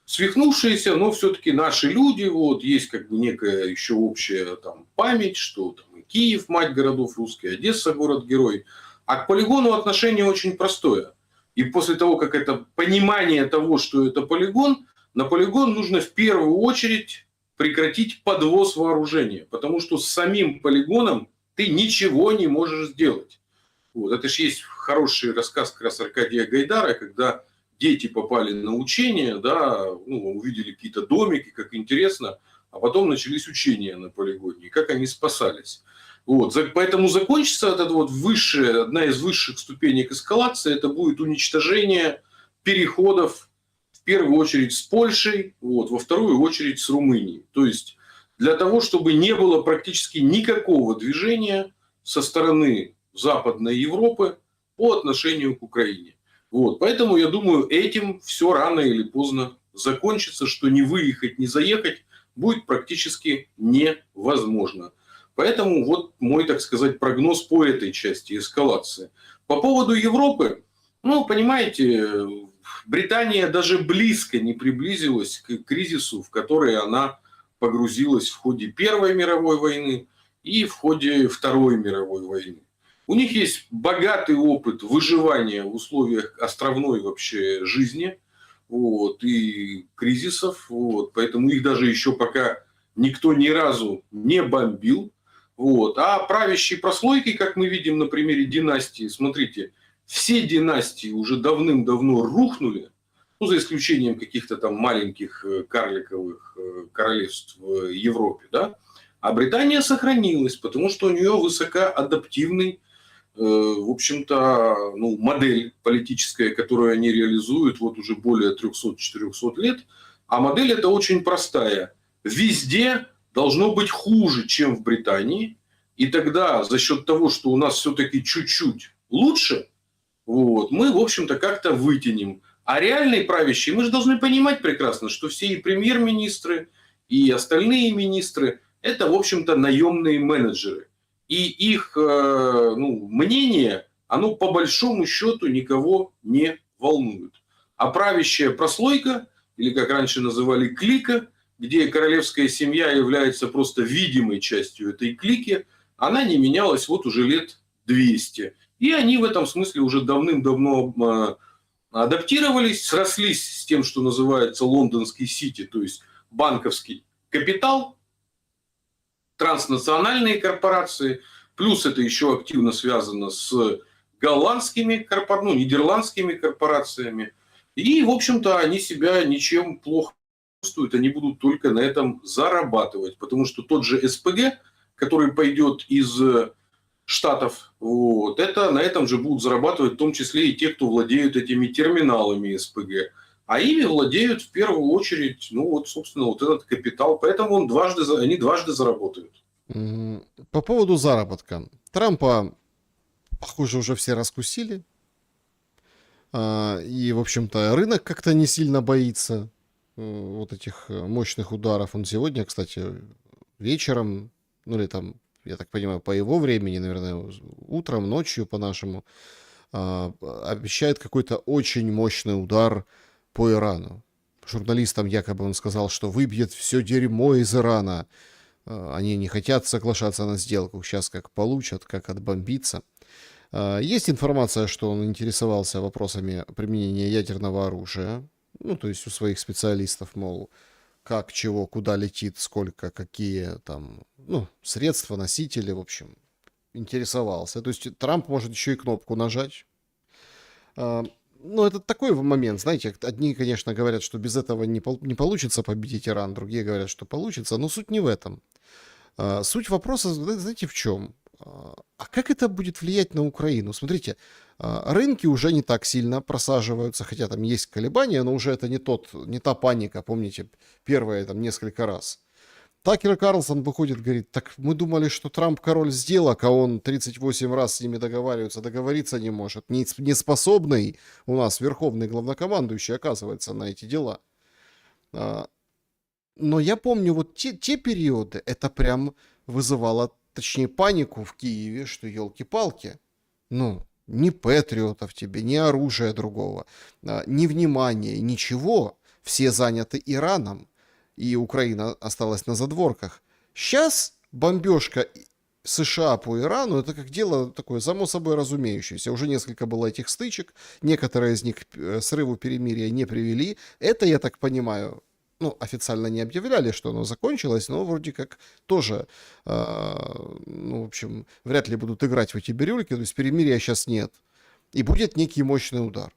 свихнувшиеся, но все-таки наши люди, вот, есть как бы некая еще общая там память, что там и Киев, мать городов русский, Одесса, город-герой. А к полигону отношение очень простое. И после того, как это понимание того, что это полигон, на полигон нужно в первую очередь прекратить подвоз вооружения. Потому что с самим полигоном ты ничего не можешь сделать. Вот. Это же есть хороший рассказ как раз Аркадия Гайдара, когда дети попали на учения, да, увидели какие-то домики, как интересно, а потом начались учения на полигоне, и как они спасались. Вот. Поэтому закончится это вот одна из высших ступенек эскалации, это будет уничтожение переходов, в первую очередь с Польшей, вот, во вторую очередь с Румынией. То есть для того, чтобы не было практически никакого движения со стороны Западной Европы по отношению к Украине. Вот. Поэтому, я думаю, этим все рано или поздно закончится, что не выехать, не заехать будет практически невозможно. Поэтому вот мой, так сказать, прогноз по этой части эскалации. По поводу Европы, понимаете, Британия даже близко не приблизилась к кризису, в который она погрузилась в ходе Первой мировой войны и в ходе Второй мировой войны. У них есть богатый опыт выживания в условиях островной вообще жизни, вот, и кризисов, вот, поэтому их даже еще пока никто ни разу не бомбил. Вот. А правящей прослойки, как мы видим на примере династии, смотрите, все династии уже давным-давно рухнули, за исключением каких-то там маленьких карликовых королевств в Европе, да? А Британия сохранилась, потому что у нее высокоадаптивный, в общем-то, модель политическая, которую они реализуют вот уже более 300-400 лет. А модель эта очень простая. Везде должно быть хуже, чем в Британии. И тогда за счет того, что у нас все-таки чуть-чуть лучше, вот, мы, в общем-то, как-то вытянем. А реальные правящие, мы же должны понимать прекрасно, что все и премьер-министры, и остальные министры – это, в общем-то, наемные менеджеры. И их мнение, оно по большому счету никого не волнует. А правящая прослойка, или как раньше называли клика, где королевская семья является просто видимой частью этой клики, она не менялась вот уже лет 200. И они в этом смысле уже давным-давно адаптировались, срослись с тем, что называется лондонский сити, то есть банковский капитал, транснациональные корпорации, плюс это еще активно связано с голландскими, нидерландскими корпорациями. И, в общем-то, они себя ничем плохо чувствуют, они будут только на этом зарабатывать. Потому что тот же СПГ, который пойдет из Штатов, вот, на этом же будут зарабатывать в том числе и те, кто владеют этими терминалами СПГ. А ими владеют в первую очередь, собственно, вот этот капитал. Поэтому они дважды заработают. По поводу заработка. Трампа, похоже, уже все раскусили. И, в общем-то, рынок как-то не сильно боится вот этих мощных ударов. Он сегодня, кстати, вечером, или там, я так понимаю, по его времени, наверное, утром, ночью по-нашему, обещает какой-то очень мощный удар по Ирану. Журналистам якобы он сказал, что выбьет все дерьмо из Ирана. Они не хотят соглашаться на сделку. Сейчас как получат, как отбомбиться. Есть информация, что он интересовался вопросами применения ядерного оружия. То есть у своих специалистов, мол, как, чего, куда летит, сколько, какие там, средства, носители, в общем, интересовался. То есть Трамп может еще и кнопку нажать. Это такой момент, знаете, одни, конечно, говорят, что без этого не получится победить Иран, другие говорят, что получится, но суть не в этом. Суть вопроса, знаете, в чем? А как это будет влиять на Украину? Смотрите, рынки уже не так сильно просаживаются, хотя там есть колебания, но уже это не та паника, помните, первые там несколько раз. Такер Карлсон выходит, говорит, так мы думали, что Трамп король сделок, а он 38 раз с ними договориться не может. Неспособный у нас верховный главнокомандующий, оказывается, на эти дела. Но я помню, вот те периоды, это прям вызывало, точнее, панику в Киеве, что елки-палки, ни патриотов тебе, ни оружия другого, ни внимания, ничего, все заняты Ираном. И Украина осталась на задворках. Сейчас бомбежка США по Ирану, это как дело такое само собой разумеющееся. Уже несколько было этих стычек, некоторые из них к срыву перемирия не привели. Это, я так понимаю, официально не объявляли, что оно закончилось, но вроде как тоже, в общем, вряд ли будут играть в эти бирюльки, то есть перемирия сейчас нет. И будет некий мощный удар.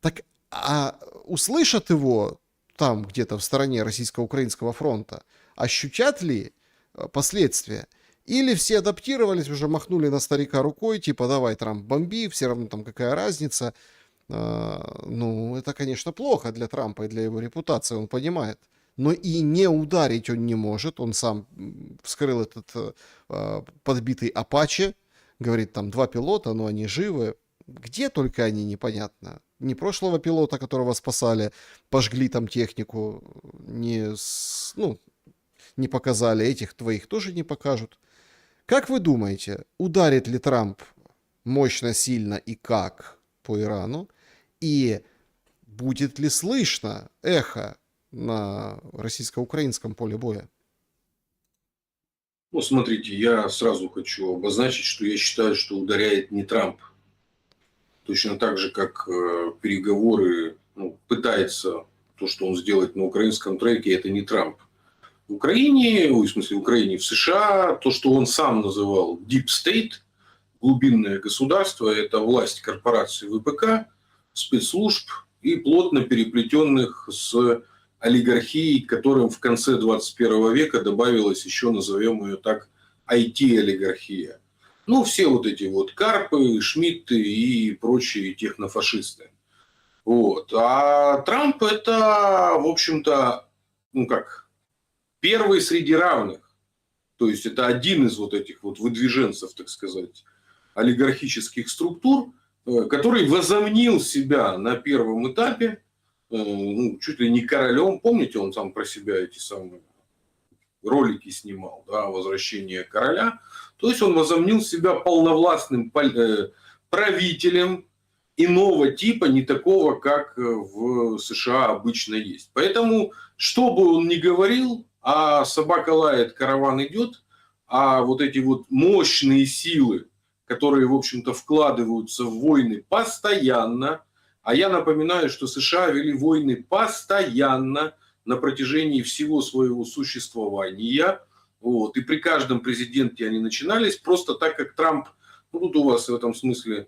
Так, а услышат его там где-то в стороне российско-украинского фронта, ощутят ли последствия? Или все адаптировались, уже махнули на старика рукой, типа давай, Трамп, бомби, все равно там какая разница. Это, конечно, плохо для Трампа и для его репутации, он понимает. Но и не ударить он не может. Он сам вскрыл этот подбитый Апаче, говорит, там 2 пилота, но они живы. Где только они, непонятно. Ни прошлого пилота, которого спасали, пожгли там технику, не показали, этих твоих тоже не покажут. Как вы думаете, ударит ли Трамп мощно, сильно и как по Ирану? И будет ли слышно эхо на российско-украинском поле боя? Смотрите, я сразу хочу обозначить, что я считаю, что ударяет не Трамп. Точно так же, как переговоры, пытается то, что он сделает на украинском треке, это не Трамп. В Украине, в США, то, что он сам называл Deep State, глубинное государство, это власть корпораций ВПК, спецслужб и плотно переплетенных с олигархией, к которым в конце 21 века добавилась еще, назовем ее так, IT-олигархия. Все вот эти вот Карпы, Шмидты и прочие технофашисты. Вот. А Трамп это, в общем-то, первый среди равных. То есть это один из вот этих вот выдвиженцев, так сказать, олигархических структур, который возомнил себя на первом этапе, чуть ли не королем. Помните, он там про себя эти самые ролики снимал, «Возвращение короля». То есть он возомнил себя полновластным правителем иного типа, не такого, как в США обычно есть. Поэтому, что бы он ни говорил, а собака лает, караван идет, а вот эти вот мощные силы, которые, в общем-то, вкладываются в войны постоянно, а я напоминаю, что США вели войны постоянно на протяжении всего своего существования. Вот. И при каждом президенте они начинались просто так, как Трамп, тут у вас в этом смысле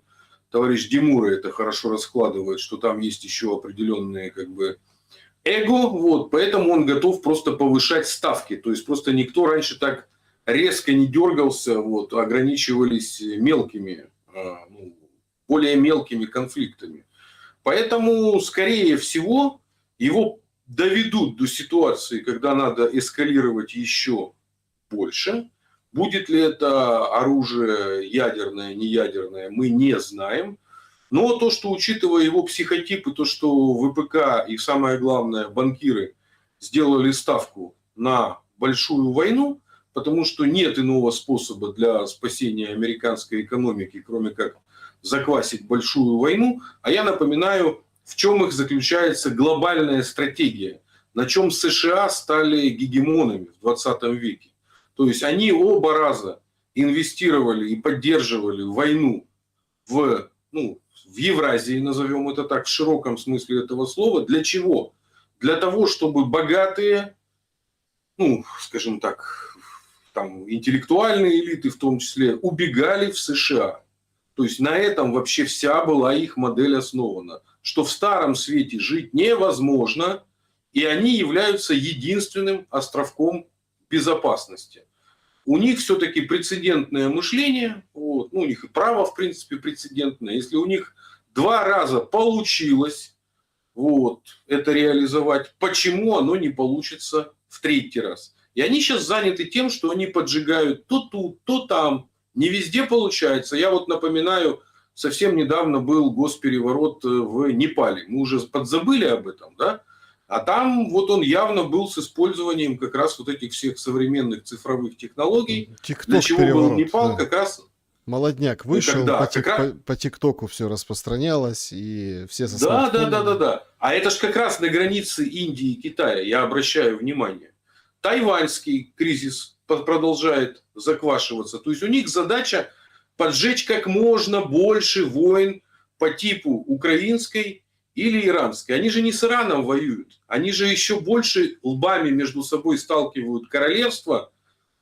товарищ Димура это хорошо раскладывает, что там есть еще определенные как бы эго, вот, поэтому он готов просто повышать ставки. То есть просто никто раньше так резко не дергался, вот, ограничивались мелкими, ну, более мелкими конфликтами. Поэтому, скорее всего, его доведут до ситуации, когда надо эскалировать еще больше. Будет ли это оружие ядерное, неядерное, мы не знаем. Но то, что учитывая его психотип и то, что ВПК и самое главное банкиры сделали ставку на большую войну, потому что нет иного способа для спасения американской экономики, кроме как заквасить большую войну. А я напоминаю, в чем их заключается глобальная стратегия, на чем США стали гегемонами в 20 веке. То есть они оба раза инвестировали и поддерживали войну в Евразии, назовем это так, в широком смысле этого слова. Для чего? Для того, чтобы богатые, скажем так, там, интеллектуальные элиты в том числе, убегали в США. То есть на этом вообще вся была их модель основана. Что в Старом Свете жить невозможно, и они являются единственным островком безопасности. У них все-таки прецедентное мышление, вот, у них и право, в принципе, прецедентное. Если у них 2 раза получилось это реализовать, почему оно не получится в 3-й раз? И они сейчас заняты тем, что они поджигают то тут, то там. Не везде получается. Я напоминаю, совсем недавно был госпереворот в Непале. Мы уже подзабыли об этом, да? А там он явно был с использованием как раз этих всех современных цифровых технологий. Для чего был Непал, да. как раз... Молодняк вышел, по ТикТоку все распространялось, и все со смартфонами. Да. А это ж как раз на границе Индии и Китая, я обращаю внимание. Тайваньский кризис продолжает заквашиваться. То есть у них задача поджечь как можно больше войн по типу украинской или иранской. Они же не с Ираном воюют. Они же еще больше лбами между собой сталкивают королевства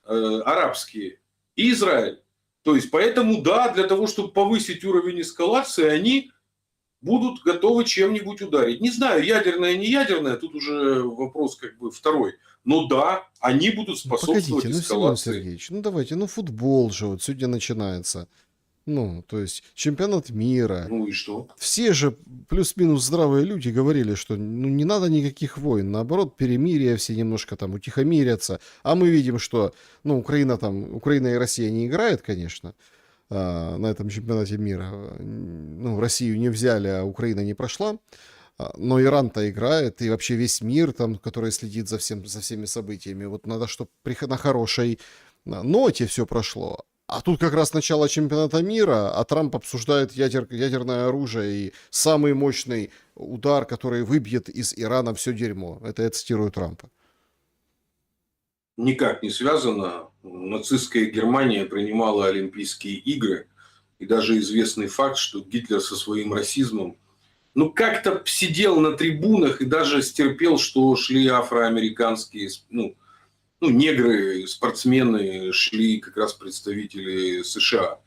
арабские и Израиль. То есть поэтому, да, для того, чтобы повысить уровень эскалации, они будут готовы чем-нибудь ударить. Не знаю, ядерное, не ядерное, тут уже вопрос как бы второй. Но да, они будут способствовать эскалации. Семен Сергеевич, давайте, футбол же сегодня начинается. То есть чемпионат мира. Ну и что? Все же плюс-минус здравые люди говорили, что не надо никаких войн. Наоборот, перемирие, все немножко там утихомирятся. А мы видим, что Украина и Россия не играют, конечно, на этом чемпионате мира. Россию не взяли, а Украина не прошла. Но Иран-то играет, и вообще весь мир, который следит за всеми событиями. Надо, чтобы на хорошей ноте все прошло. А тут как раз начало чемпионата мира, а Трамп обсуждает ядерное оружие и самый мощный удар, который выбьет из Ирана все дерьмо. Это я цитирую Трампа. Никак не связано. Нацистская Германия принимала Олимпийские игры. И даже известный факт, что Гитлер со своим расизмом как-то сидел на трибунах и даже стерпел, что шли афроамериканские, негры, спортсмены, шли как раз представители США.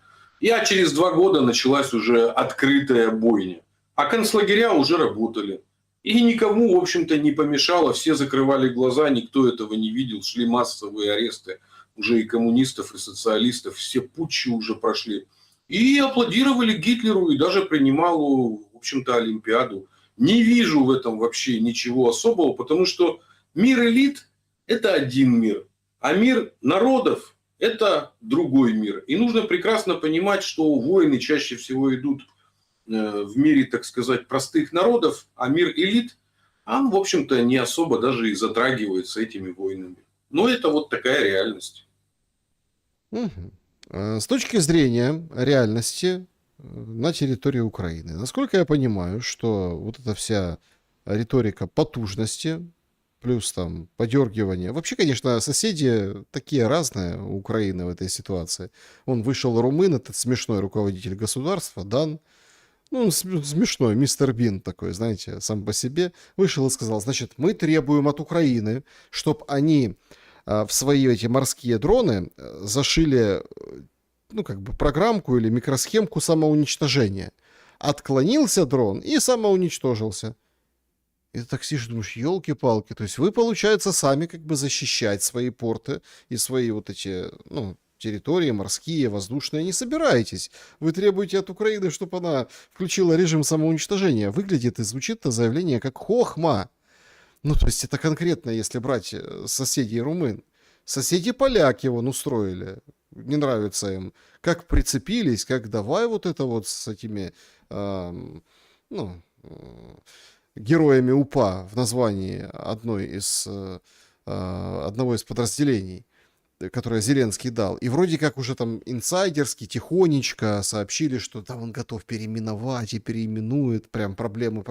А через 2 года началась уже открытая бойня. А концлагеря уже работали. И никому, в общем-то, не помешало. Все закрывали глаза, никто этого не видел. Шли массовые аресты уже и коммунистов, и социалистов. Все путчи уже прошли. И аплодировали Гитлеру, и даже принимал, в общем-то, Олимпиаду. Не вижу в этом вообще ничего особого, потому что мир элит – это один мир, а мир народов – это другой мир. И нужно прекрасно понимать, что войны чаще всего идут в мире, так сказать, простых народов, а мир элит, он, в общем-то, не особо даже и затрагивается этими войнами. Но это такая реальность. С точки зрения реальности на территории Украины, насколько я понимаю, что эта вся риторика потужности, плюс подергивание. Вообще, конечно, соседи такие разные у Украины в этой ситуации. Вышел румын, этот смешной руководитель государства, Дан. Он смешной, мистер Бин такой, знаете, сам по себе. Вышел и сказал, значит, мы требуем от Украины, чтобы они в свои эти морские дроны зашили, программку или микросхемку самоуничтожения. отклонился дрон и самоуничтожился. И ты так сидишь, думаешь, елки-палки, то есть вы, получается, сами как бы защищать свои порты и свои вот эти, ну, территории морские, воздушные не собираетесь. Вы требуете от Украины, чтобы она включила режим самоуничтожения. Выглядит и звучит это заявление как хохма. Ну, то есть это конкретно, если брать соседей румын. Соседи поляки вон устроили. Не нравится им. Как прицепились, как давай вот это вот с этими, ну, героями УПА в названии одного из подразделений, которое Зеленский дал. И вроде как уже там инсайдерски, тихонечко сообщили, что там он готов переименовать и переименует. Прям проблемы.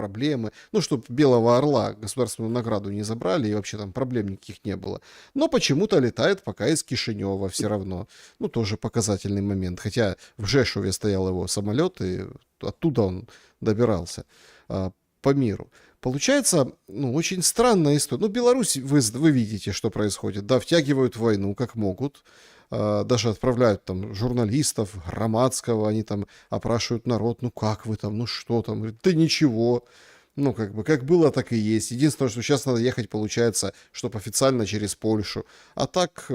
Ну, чтобы Белого Орла государственную награду не забрали, и вообще там проблем никаких не было. Но почему-то летает пока из Кишинева все равно. Ну, тоже показательный момент. Хотя в Жешуве стоял его самолет, и оттуда он добирался по миру. Получается, ну, очень странная история. Ну, Беларусь, вы видите, что происходит. Да, втягивают в войну, как могут. Даже отправляют там журналистов, Громадского, они там опрашивают народ. Ну, как вы там, ну, что там? Говорит, да ничего. Ну, как бы, как было, так и есть. Единственное, что сейчас надо ехать, получается, чтобы официально через Польшу. А так,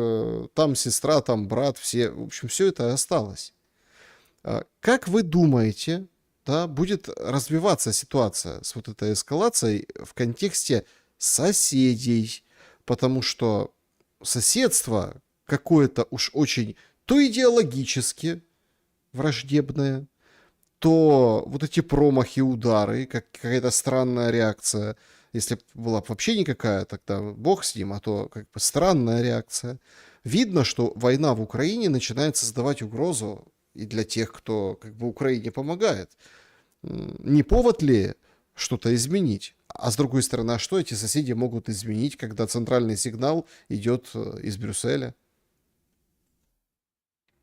там сестра, там брат, все, в общем, все это осталось. Как вы думаете, да, будет развиваться ситуация с вот этой эскалацией в контексте соседей? Потому что соседство какое-то уж очень то идеологически враждебное, то вот эти промахи, удары, как какая-то странная реакция. Если была бы вообще никакая, тогда бог с ним, а то как бы странная реакция. Видно, что война в Украине начинает создавать угрозу и для тех, кто как бы Украине помогает. Не повод ли что-то изменить? А с другой стороны, а что эти соседи могут изменить, когда центральный сигнал идет из Брюсселя?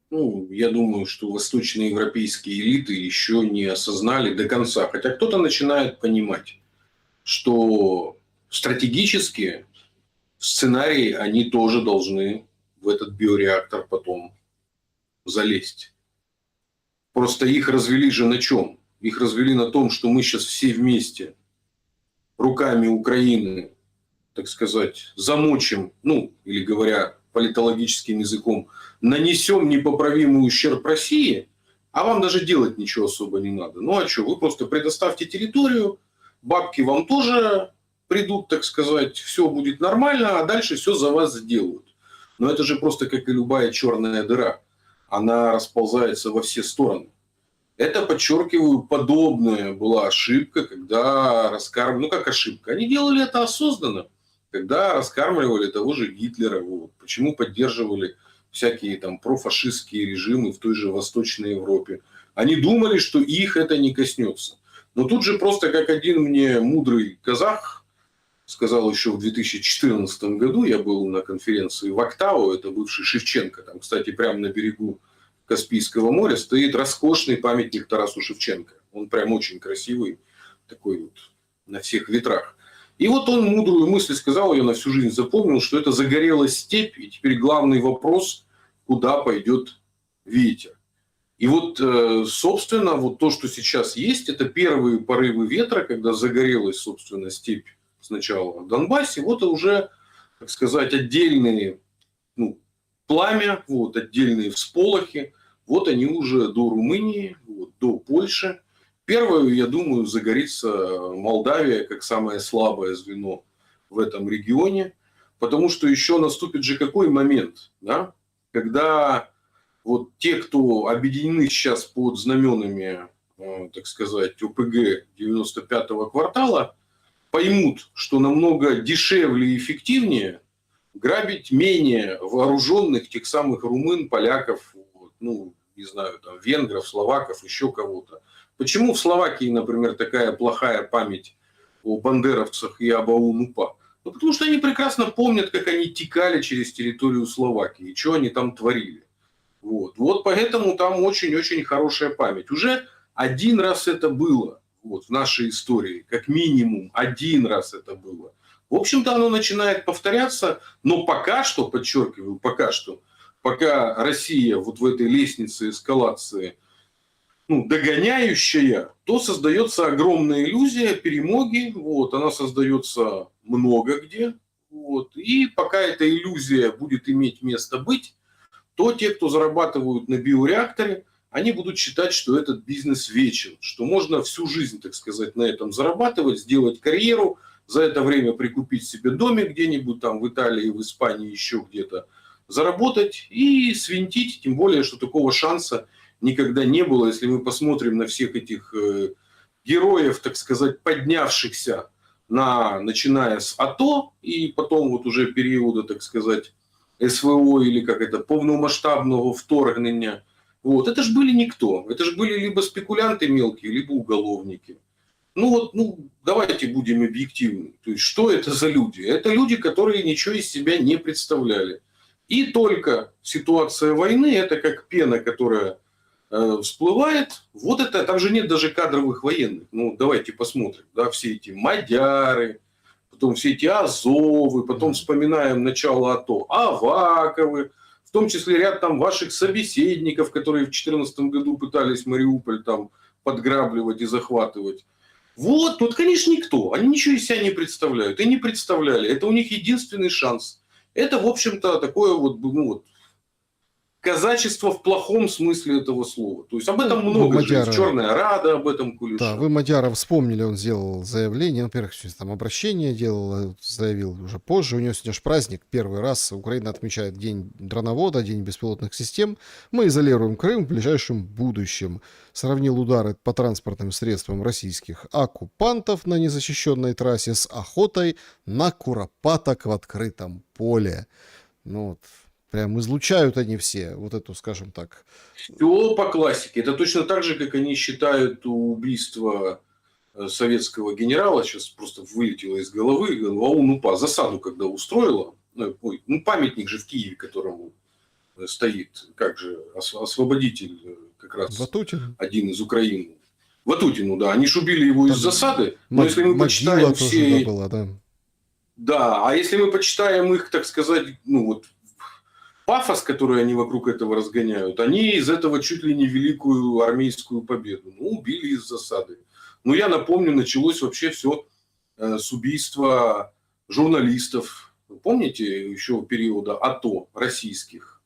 Ну, я думаю, что восточноевропейские элиты еще не осознали до конца. Хотя кто-то начинает понимать, что стратегически сценарии, они тоже должны в этот биореактор потом залезть. Просто их развели же на чем? Их развели на том, что мы сейчас все вместе руками Украины, так сказать, замочим, ну, или говоря политологическим языком, нанесем непоправимый ущерб России, а вам даже делать ничего особо не надо. Ну а что, вы просто предоставьте территорию, бабки вам тоже придут, так сказать, все будет нормально, а дальше все за вас сделают. Но это же просто как и любая черная дыра. Она расползается во все стороны. Это, подчеркиваю, подобная была ошибка, когда раскармливали, ну как ошибка, они делали это осознанно, когда раскармливали того же Гитлера, вот. Почему поддерживали всякие там профашистские режимы в той же Восточной Европе. Они думали, что их это не коснется. Но тут же просто как один мне мудрый казах сказал еще в 2014 году, я был на конференции в Актау, это бывший Шевченко, там, кстати, прямо на берегу Каспийского моря стоит роскошный памятник Тарасу Шевченко. Он прям очень красивый, такой вот на всех ветрах. И вот он мудрую мысль сказал, я на всю жизнь запомнил, что это загорелась степь, и теперь главный вопрос, куда пойдет ветер. И вот, собственно, вот то, что сейчас есть, это первые порывы ветра, когда загорелась, собственно, степь сначала в Донбассе, вот это уже, так сказать, отдельные, ну, пламя, вот, отдельные всполохи, вот они уже до Румынии, вот, до Польши. Первое, я думаю, загорится Молдавия как самое слабое звено в этом регионе, потому что еще наступит же какой момент, да, когда вот те, кто объединены сейчас под знаменами, так сказать, ОПГ 95-го квартала, поймут, что намного дешевле и эффективнее грабить менее вооруженных тех самых румын, поляков, ну, не знаю, там, венгров, словаков, еще кого-то. Почему в Словакии, например, такая плохая память о бандеровцах и об ОУН-УПА? Ну, потому что они прекрасно помнят, как они текали через территорию Словакии, и что они там творили. Вот поэтому там очень-очень хорошая память. Уже один раз это было вот, в нашей истории, как минимум один раз это было. В общем-то, оно начинает повторяться, но пока что, подчеркиваю, пока Россия вот в этой лестнице эскалации догоняющая, то создается огромная иллюзия перемоги, вот, она создается много где, вот, и пока эта иллюзия будет иметь место быть, то те, кто зарабатывают на биореакторе, они будут считать, что этот бизнес вечен, что можно всю жизнь, так сказать, на этом зарабатывать, сделать карьеру, за это время прикупить себе домик где-нибудь там в Италии, в Испании, еще где-то, заработать и свинтить, тем более, что такого шанса никогда не было. Если мы посмотрим на всех этих героев, так сказать, поднявшихся начиная с АТО и потом вот уже периода, так сказать, СВО или как это, повномасштабного вторгнення. Вот. Это же были никто. Это же были либо спекулянты мелкие, либо уголовники. Давайте будем объективны. То есть, что это за люди? Это люди, которые ничего из себя не представляли. И только ситуация войны, это как пена, которая всплывает. Вот это, там же нет даже кадровых военных. Давайте посмотрим. Да, все эти мадяры, потом все эти Азовы, потом вспоминаем начало АТО, Аваковы, в том числе ряд там ваших собеседников, которые в 2014 году пытались Мариуполь там подграбливать и захватывать. Вот, конечно, никто. Они ничего из себя не представляют. И не представляли. Это у них единственный шанс. Это, в общем-то, такое казачество в плохом смысле этого слова. То есть об этом много же. Мадяра. Черная Рада об этом кулеша. Да, вы Мадяра вспомнили, он сделал заявление, во-первых, там обращение делал, заявил уже позже, у него сегодня же праздник, первый раз Украина отмечает День дроновода, День беспилотных систем, мы изолируем Крым в ближайшем будущем, сравнил удары по транспортным средствам российских оккупантов на незащищенной трассе с охотой на куропаток в открытом поле. Прям излучают они все вот эту, скажем так. Все по классике. Это точно так же, как они считают убийство советского генерала, сейчас просто вылетело из головы, ОУН-УПА, засаду когда устроила, памятник же в Киеве, которому стоит, как же, освободитель как раз, Ватутин. один из Украины. Ватутину, да, они ж убили его из засады, но если мы почитаем все... Была, да. Да, а если мы почитаем их, так сказать, пафос, который они вокруг этого разгоняют, они из этого чуть ли не великую армейскую победу. Убили из засады. Я напомню, началось вообще все с убийства журналистов. Помните еще периода АТО российских?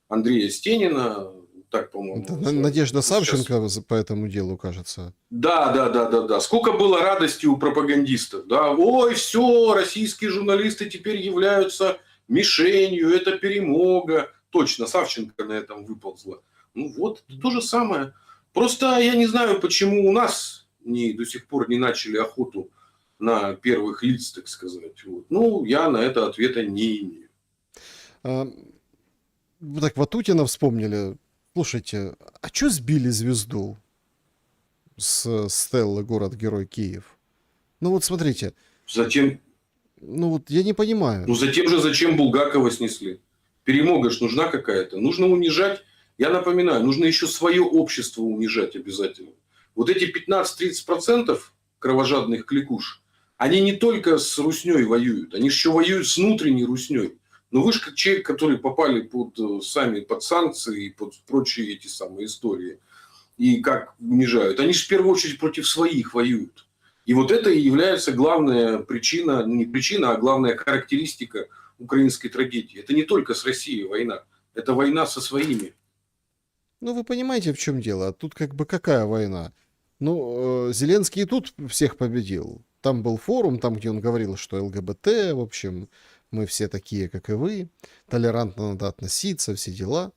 Андрея Стенина, так, по-моему. Надежда Савченко сейчас... по этому делу, кажется. Да. Сколько было радости у пропагандистов. Да? Ой, все, российские журналисты теперь являются... мишенью, это перемога. Точно, Савченко на этом выползла. То же самое. Просто я не знаю, почему у нас до сих пор не начали охоту на первых лиц, так сказать. Я на это ответа не имею. Вы так Ватутина вспомнили. Слушайте, а что сбили звезду с стеллы город-герой Киев? Смотрите. Затем... я не понимаю. Затем же, зачем Булгакова снесли? Перемога ж нужна какая-то. Нужно унижать. Я напоминаю, нужно еще свое общество унижать обязательно. Вот эти 15-30% кровожадных кликуш, они не только с русней воюют, они еще воюют с внутренней русней. Но вы же как человек, которые попали под санкции и под прочие эти самые истории, и как унижают, они же в первую очередь против своих воюют. И вот это и является главная причина, не причина, а главная характеристика украинской трагедии. Это не только с Россией война, это война со своими. Вы понимаете, в чем дело? Тут какая война? Зеленский и тут всех победил. Там был форум, там, где он говорил, что ЛГБТ, в общем, мы все такие, как и вы, толерантно надо относиться, все дела.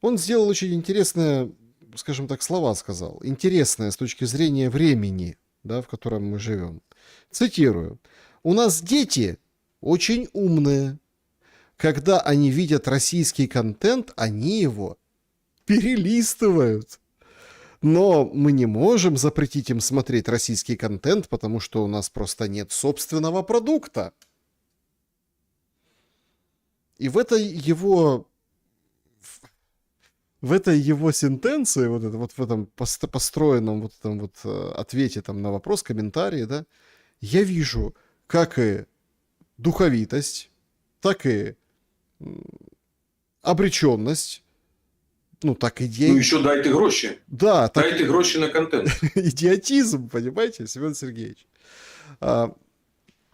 Он сделал очень интересные, скажем так, слова сказал. Интересные с точки зрения времени, да, в котором мы живем. Цитирую. «У нас дети очень умные. Когда они видят российский контент, они его перелистывают. Но мы не можем запретить им смотреть российский контент, потому что у нас просто нет собственного продукта». И в этой его сентенции, в этом построенном ответе на вопрос, комментарии, да, я вижу как и духовитость, так и обреченность, Ну, так Ну, еще дайте гроші. Да, так Дайте гроші на контент. идиотизм, понимаете, Семен Сергеевич. А,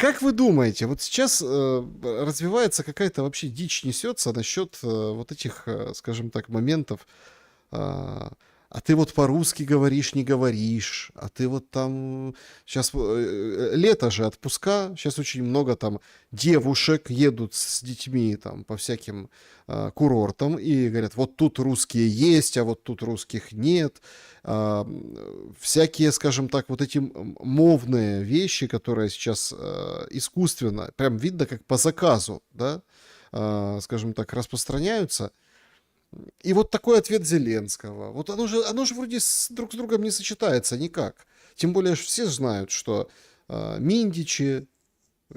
Как вы думаете, вот сейчас развивается какая-то вообще дичь несется насчет вот этих, скажем так, моментов, а ты вот по-русски говоришь, не говоришь, а ты вот там... Сейчас лето же, отпуска, сейчас очень много там девушек едут с детьми там по всяким курортам и говорят, вот тут русские есть, а вот тут русских нет. Всякие, скажем так, вот эти мовные вещи, которые сейчас искусственно, прям видно как по заказу, да, скажем так, распространяются. И вот такой ответ Зеленского. Вот оно же вроде друг с другом не сочетается никак. Тем более все знают, что Миндичи,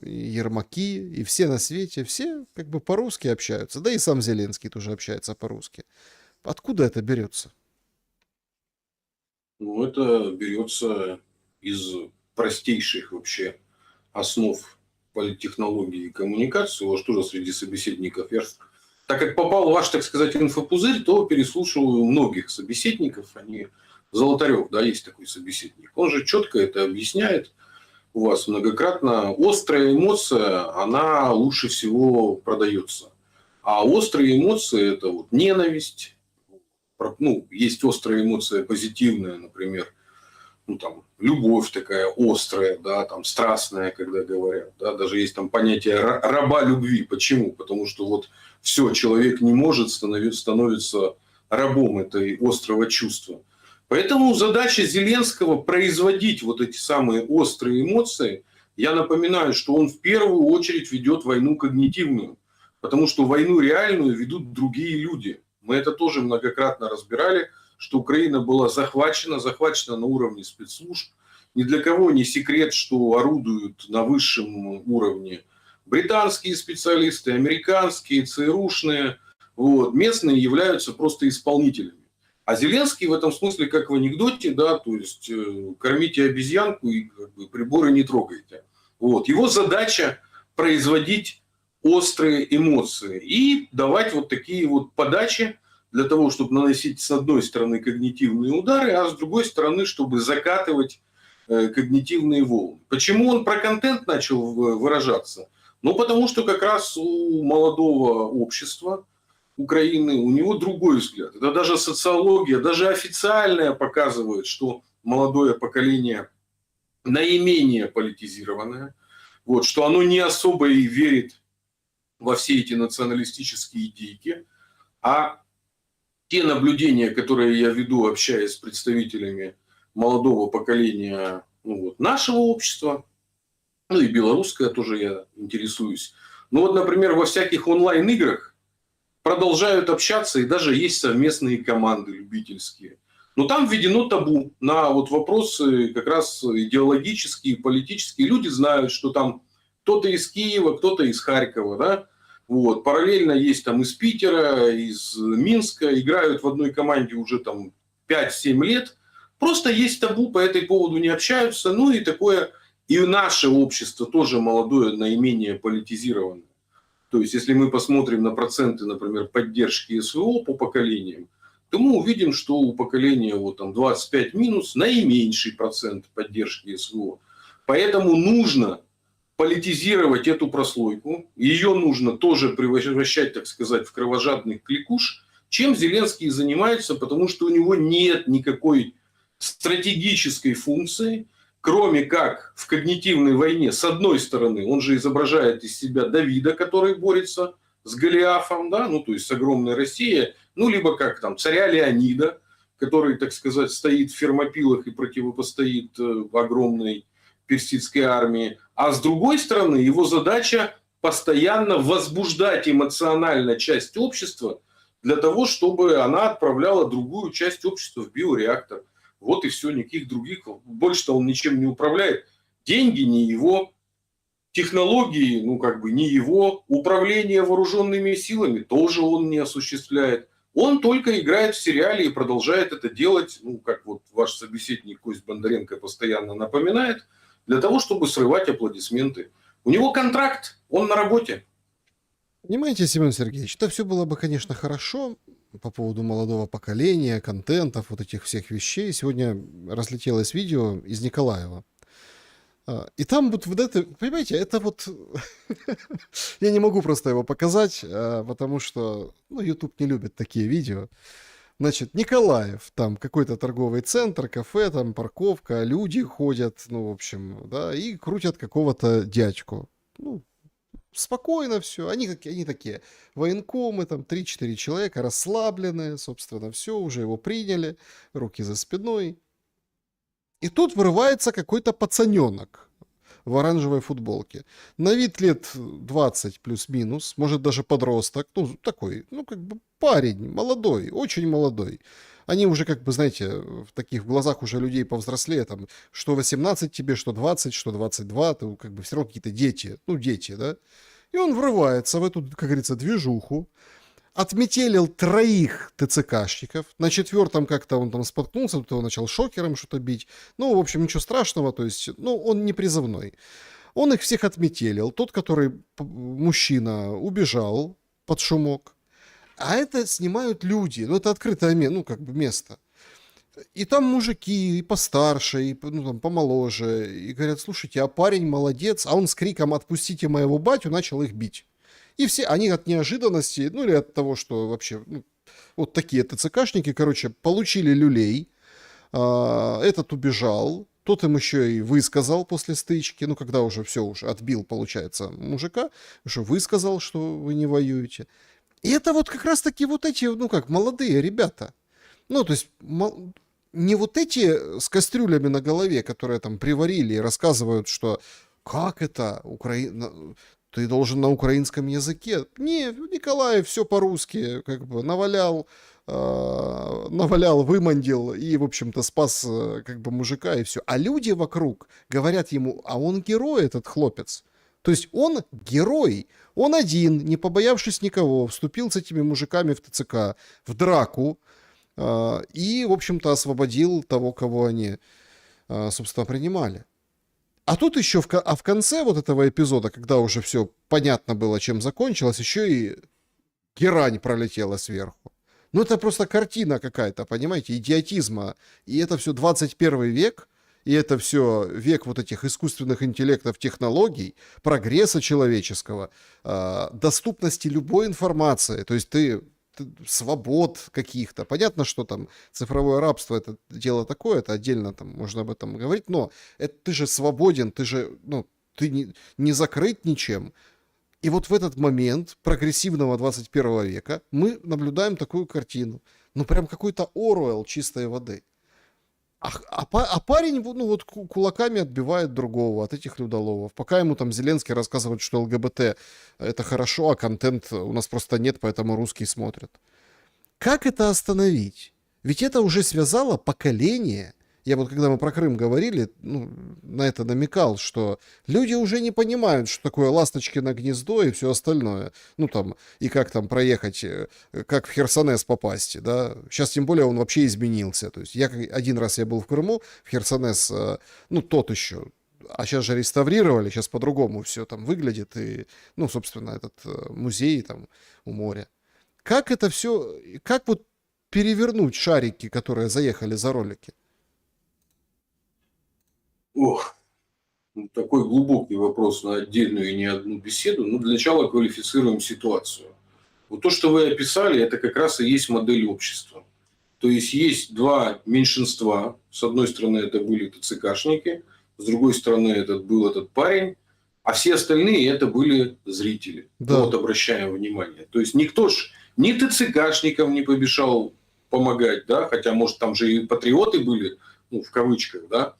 и Ермаки и все на свете, все как бы по-русски общаются. Да и сам Зеленский тоже общается по-русски. Откуда это берется? Ну, это берется из простейших вообще основ политтехнологии и коммуникации. У вас тоже среди собеседников. Так как попал в ваш, так сказать, инфопузырь, то переслушиваю многих собеседников. Они Золотарев, да, есть такой собеседник. Он же четко это объясняет у вас многократно. Острая эмоция, она лучше всего продается. А острые эмоции – это вот ненависть. Ну, есть острая эмоция позитивная, например, ну, там, любовь такая острая, да, там, страстная, когда говорят, да, даже есть там понятие раба любви. Почему? Потому что вот все, человек не может становится рабом этой острого чувства. Поэтому задача Зеленского производить вот эти самые острые эмоции. Я напоминаю, что он в первую очередь ведет войну когнитивную, потому что войну реальную ведут другие люди. Мы это тоже многократно разбирали, что Украина была захвачена на уровне спецслужб. Ни для кого не секрет, что орудуют на высшем уровне британские специалисты, американские, ЦРУшные. Вот. Местные являются просто исполнителями. А Зеленский в этом смысле, как в анекдоте, да, то есть кормите обезьянку и как бы, приборы не трогайте. Вот. Его задача производить острые эмоции и давать вот такие вот подачи для того, чтобы наносить с одной стороны когнитивные удары, а с другой стороны, чтобы закатывать когнитивные волны. Почему он про контент начал выражаться? Ну, потому что как раз у молодого общества Украины, у него другой взгляд. Это даже социология, даже официальная показывает, что молодое поколение наименее политизированное, вот, что оно не особо и верит во все эти националистические идейки, а те наблюдения, которые я веду, общаясь с представителями молодого поколения, ну, вот, нашего общества, ну и белорусское тоже я интересуюсь. Ну вот, например, во всяких онлайн-играх продолжают общаться, и даже есть совместные команды любительские. Но там введено табу на вот вопросы как раз идеологические, политические. Люди знают, что там кто-то из Киева, кто-то из Харькова, да? Вот. Параллельно есть там из Питера, из Минска, играют в одной команде уже там 5-7 лет. Просто есть табу, по этой поводу не общаются. Ну и такое, и наше общество тоже молодое, наименее политизированное. То есть, если мы посмотрим на проценты, например, поддержки СВО по поколениям, то мы увидим, что у поколения вот, там, 25 минус наименьший процент поддержки СВО. Поэтому нужно политизировать эту прослойку. Ее нужно тоже превращать, так сказать, в кровожадных кликуш, чем Зеленский занимается, потому что у него нет никакой стратегической функции, кроме как в когнитивной войне, с одной стороны, он же изображает из себя Давида, который борется с Голиафом, да, ну, то есть с огромной Россией, ну, либо как там царя Леонида, который, так сказать, стоит в Фермопилах и противопостоит огромной персидской армии. А с другой стороны, его задача постоянно возбуждать эмоционально часть общества для того, чтобы она отправляла другую часть общества в биореактор. Вот и все, никаких других. Больше-то он ничем не управляет. Деньги не его, технологии, ну как бы не его, управление вооруженными силами тоже он не осуществляет. Он только играет в сериале и продолжает это делать, ну как вот ваш собеседник Кость Бондаренко постоянно напоминает, для того, чтобы срывать аплодисменты. У него контракт, он на работе. Понимаете, Семен Сергеевич, это все было бы, конечно, хорошо, по поводу молодого поколения, контентов, вот этих всех вещей. Сегодня разлетелось видео из Николаева. И там вот это, понимаете, это вот... Я не могу просто его показать, потому что, ну, YouTube не любит такие видео. Значит, Николаев, там какой-то торговый центр, кафе, там парковка, люди ходят, ну, в общем, да, и крутят какого-то дядьку. Ну, спокойно все. Они такие военкомы, там 3-4 человека, расслабленные, собственно, все, уже его приняли, руки за спиной. И тут вырывается какой-то пацаненок в оранжевой футболке. На вид лет 20 плюс-минус, может даже подросток, ну такой, ну как бы парень, молодой, очень молодой. Они уже как бы, знаете, в таких глазах уже людей повзрослее, там, что 18 тебе, что 20, что 22, ты как бы все равно какие-то дети, ну дети, да. И он врывается в эту, как говорится, движуху, отметелил 3 ТЦКшников. На 4-м как-то он там споткнулся, тут его начал шокером что-то бить. Ну, в общем, ничего страшного, то есть, ну, он не призывной. Он их всех отметелил. Тот, который мужчина, убежал под шумок. А это снимают люди. Ну, это открытое ну, как бы место. И там мужики и постарше, и ну, там, помоложе. И говорят, слушайте, а парень молодец. А он с криком «отпустите моего батю» начал их бить. И все, они от неожиданности, ну или от того, что вообще, ну, вот такие ТЦКшники, короче, получили люлей, этот убежал, тот им еще и высказал после стычки, ну когда уже все, уже отбил, получается, мужика, что высказал, что вы не воюете. И это вот как раз-таки вот эти, ну как, молодые ребята. Ну, то есть не вот эти с кастрюлями на голове, которые там приварили и рассказывают, что как это Украина... Ты должен на украинском языке. Не, Николаев все по-русски, как бы навалял, вымандил и, в общем-то, спас как бы мужика и все. А люди вокруг говорят ему, а он герой, этот хлопец. То есть он герой. Он один, не побоявшись никого, вступил с этими мужиками в ТЦК, в драку и, в общем-то, освободил того, кого они, собственно, принимали. А тут еще в конце вот этого эпизода, когда уже все понятно было, чем закончилось, еще и герань пролетела сверху. Ну это просто картина какая-то, понимаете, идиотизма. И это все 21 век, и это все век вот этих искусственных интеллектов, технологий, прогресса человеческого, доступности любой информации. То есть свобод каких-то. Понятно, что там цифровое рабство это дело такое, это отдельно там можно об этом говорить, но это, ты же свободен, ты же, ну, ты не закрыт ничем. И вот в этот момент прогрессивного 21 века мы наблюдаем такую картину. Ну, прям какой-то Оруэлл чистой воды. А парень, ну, вот кулаками отбивает другого от этих людоловов. Пока ему там Зеленский рассказывает, что ЛГБТ это хорошо, а контент у нас просто нет, поэтому русские смотрят. Как это остановить? Ведь это уже связало поколение. Я вот, когда мы про Крым говорили, ну, на это намекал, что люди уже не понимают, что такое ласточкино гнездо и все остальное. Ну, там, и как там проехать, как в Херсонес попасть, да. Сейчас, тем более, он вообще изменился. То есть, один раз я был в Крыму, в Херсонес, ну, тот еще. А сейчас же реставрировали, сейчас по-другому все там выглядит. И, ну, собственно, этот музей там у моря. Как это все, как вот перевернуть шарики, которые заехали за ролики? Ох, такой глубокий вопрос на отдельную и не одну беседу. Ну, для начала квалифицируем ситуацию. Вот то, что вы описали, это как раз и есть модель общества. То есть 2 меньшинства. С одной стороны, это были ТЦКшники, с другой стороны, это был этот парень, а все остальные это были зрители. Да. Вот обращаем внимание. То есть никто ж ни ТЦКшникам не побежал помогать, да, хотя, может, там же и патриоты были, ну, в кавычках, да.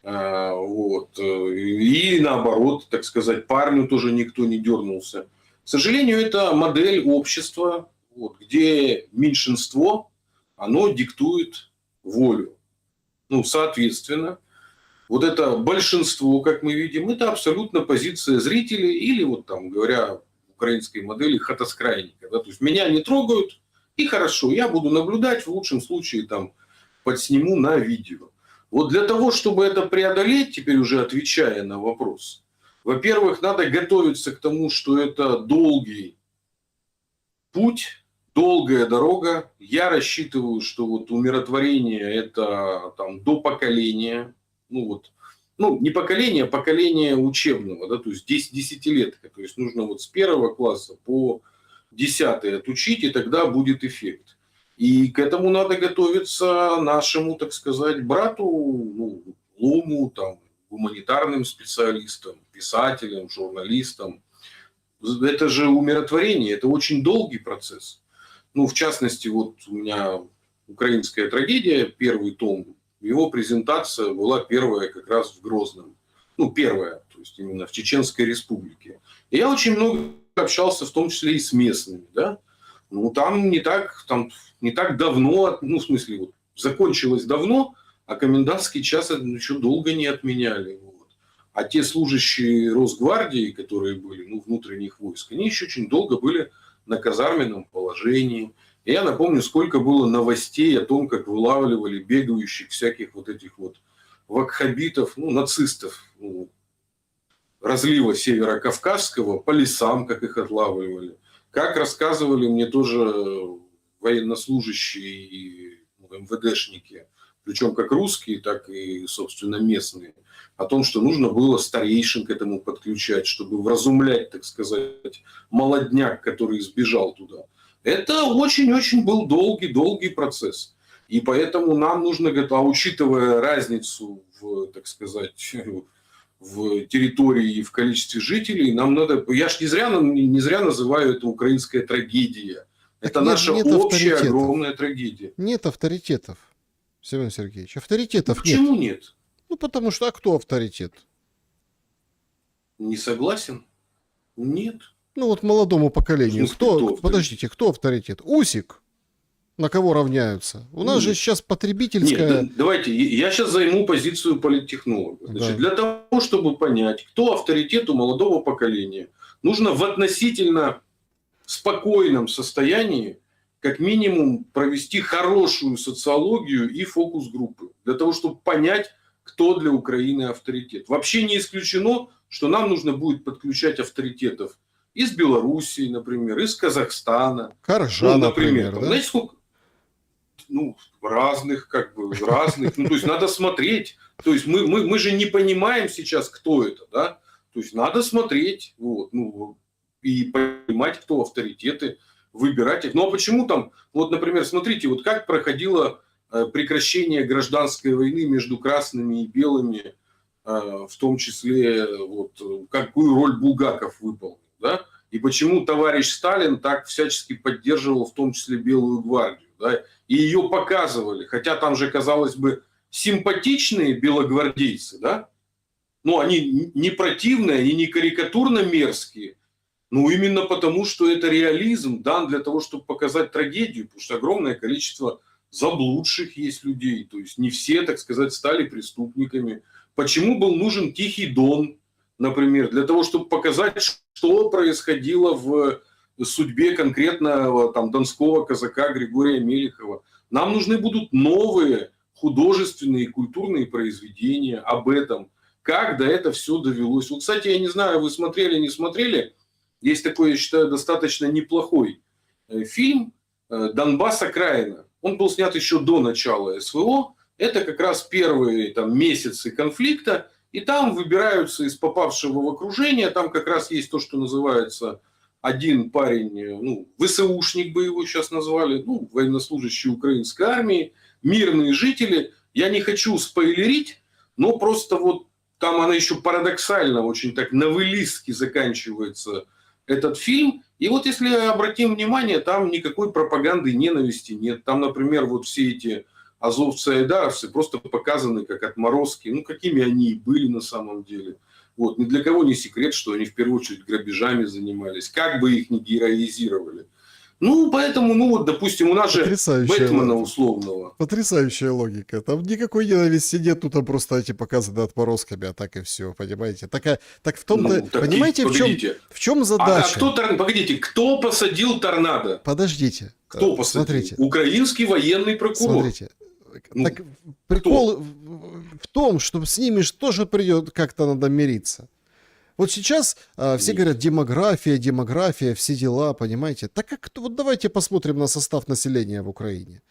Вот. И наоборот, так сказать, парню тоже никто не дернулся. К сожалению, это модель общества, вот, где меньшинство, оно диктует волю. Ну, соответственно, вот это большинство, как мы видим, это абсолютно позиция зрителей или, вот там, говоря в украинской модели, хатоскрайника. Да? То есть меня не трогают, и хорошо, я буду наблюдать, в лучшем случае там подсниму на видео. Вот для того, чтобы это преодолеть, теперь уже отвечая на вопрос, во-первых, надо готовиться к тому, что это долгий путь, долгая дорога. Я рассчитываю, что вот умиротворение это там до поколения, ну вот, ну не поколение, а поколение учебного, да, то есть 10 десятилетка. То есть нужно вот с 1 класса по 10 отучить, и тогда будет эффект. И к этому надо готовиться нашему, так сказать, брату, ну, лому, там, гуманитарным специалистам, писателям, журналистам. Это же умиротворение, это очень долгий процесс. Ну, в частности, вот у меня украинская трагедия, первый том, его презентация была первая как раз в Грозном. Ну, первая, то есть именно в Чеченской Республике. И я очень много общался, в том числе и с местными, да. Ну, там не так давно, ну, в смысле, вот, закончилось давно, а комендантский час еще долго не отменяли. Вот. А те служащие Росгвардии, которые были, ну, внутренних войск, они еще очень долго были на казарменном положении. И я напомню, сколько было новостей о том, как вылавливали бегающих всяких вот этих вот вакхабитов, ну, нацистов, ну, разлива северокавказского по лесам, как их отлавливали. Как рассказывали мне тоже военнослужащие и МВДшники, причем как русские, так и, собственно, местные, о том, что нужно было старейшин к этому подключать, чтобы вразумлять, так сказать, молодняк, который сбежал туда. Это очень-очень был долгий процесс. И поэтому нам нужно, а учитывая разницу в, так сказать, в территории и в количестве жителей, нам надо... Я ж не зря называю это украинская трагедия. Так это нет, наша нет общая авторитетов. огромная трагедия. Нет авторитетов, Семен Сергеевич. Авторитетов Почему нет. нет? Ну, потому что, а кто авторитет? Не согласен? Нет. Ну, вот молодому поколению. В смысле, кто авторитет? Подождите, кто авторитет? Усик? На кого равняются? У нас же сейчас потребительская... Нет, давайте, я сейчас займу позицию политтехнолога. Значит, Да. для того, чтобы понять, кто авторитет у молодого поколения, нужно в относительно спокойном состоянии как минимум провести хорошую социологию и фокус-группы. Для того, чтобы понять, кто для Украины авторитет. Вообще не исключено, что нам нужно будет подключать авторитетов из Белоруссии, например, из Казахстана. Коржа, Ну, например, там, да? знаете, сколько? Ну, разных. Ну, то есть надо смотреть. То есть мы же не понимаем сейчас, кто это, да? То есть надо смотреть, вот, ну, и понимать, кто авторитеты, выбирать их. Ну, а почему там, вот, например, смотрите, вот как проходило прекращение гражданской войны между красными и белыми, в том числе, вот, какую роль Булгаков выполнил, да? И почему товарищ Сталин так всячески поддерживал, в том числе, Белую гвардию, да? И ее показывали, хотя там же, казалось бы, симпатичные белогвардейцы, да? Но они не противные, они не карикатурно мерзкие. Ну, именно потому, что это реализм дан для того, чтобы показать трагедию, потому что огромное количество заблудших есть людей. То есть не все, так сказать, стали преступниками. Почему был нужен Тихий Дон, например, для того, чтобы показать, что происходило в судьбе конкретного там, донского казака Григория Мелехова. Нам нужны будут новые художественные и культурные произведения об этом, как до этого все довелось. Вот, кстати, я не знаю, вы смотрели, не смотрели, есть такой, я считаю, достаточно неплохой фильм «Донбасс. Окраина». Он был снят еще до начала СВО. Это как раз первые там, месяцы конфликта. И там выбираются из попавшего в окружение. Там как раз есть то, что называется один парень, ну, ВСУшник бы его сейчас назвали, ну, военнослужащий украинской армии, мирные жители. Я не хочу спойлерить, но просто вот там она еще парадоксально, очень так новеллистски заканчивается этот фильм. И вот если обратим внимание, там никакой пропаганды и ненависти нет. Там, например, вот все эти азовцы и айдаровцы просто показаны как отморозки. Ну, какими они и были на самом деле. Вот. Ни для кого не секрет, что они в первую очередь грабежами занимались. Как бы их ни героизировали. Ну, поэтому, ну вот, допустим, у нас же Бэтмена условного. Потрясающая логика. Там никакой ненависти нет, тут там просто эти показаны отморозками, а так и все, понимаете? Так в том-то... Ну, так понимаете, в чем задача? Погодите, кто посадил торнадо? Подождите. Кто посадил? Смотрите. Украинский военный прокурор. Смотрите. Так прикол в том, что с ними же тоже придет как-то надо мириться. Вот сейчас все говорят демография, все дела, понимаете? Так как, вот давайте посмотрим на состав населения в Украине.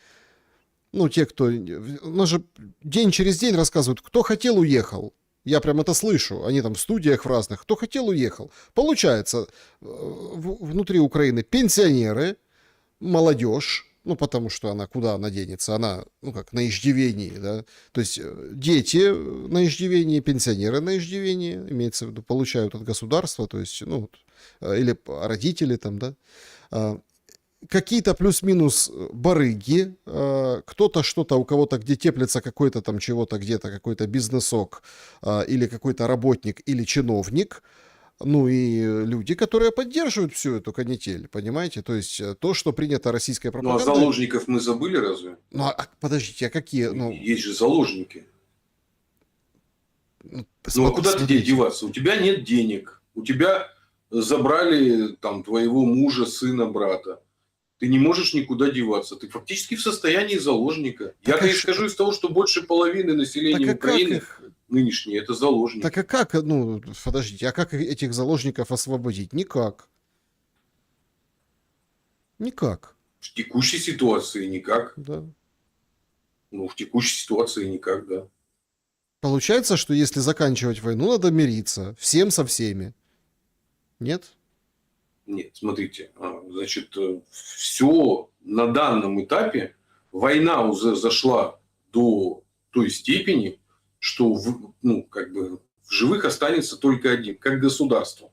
Ну, те, кто... У нас же день через день рассказывают, кто хотел, уехал. Я прям это слышу. Они там в студиях в разных. Кто хотел, уехал. Получается, внутри Украины пенсионеры, молодежь, ну, потому что она куда она денется? Она, ну, как на иждивении, да? То есть дети на иждивении, пенсионеры на иждивении, имеется в виду, получают от государства, то есть, ну, или родители там, да? Какие-то плюс-минус барыги, кто-то что-то, у кого-то где теплится какой-то там чего-то где-то, какой-то бизнесок, или какой-то работник, или чиновник, ну и люди, которые поддерживают всю эту канитель, понимаете? То есть то, что принято российской Ну, а пропагандой. заложников мы забыли разве? Ну, подождите, а какие? Ну, Есть же заложники. ну, Ну, а куда ты смотрите. деваться? У тебя нет денег. У тебя забрали там твоего мужа, сына, брата. Ты не можешь никуда деваться. Ты фактически в состоянии заложника. Так Я-то исхожу из того, что больше половины населения Так а как Украины их... нынешние это заложники. Так а как, ну, подождите, а как этих заложников освободить? Никак. Никак, В текущей ситуации никак. да. Ну, в текущей ситуации никак, да. Получается, что если заканчивать войну, надо мириться. Всем со всеми. Нет? Нет, смотрите, значит, все на данном этапе война уже зашла до той степени, что ну, как бы в живых останется только один, как государство.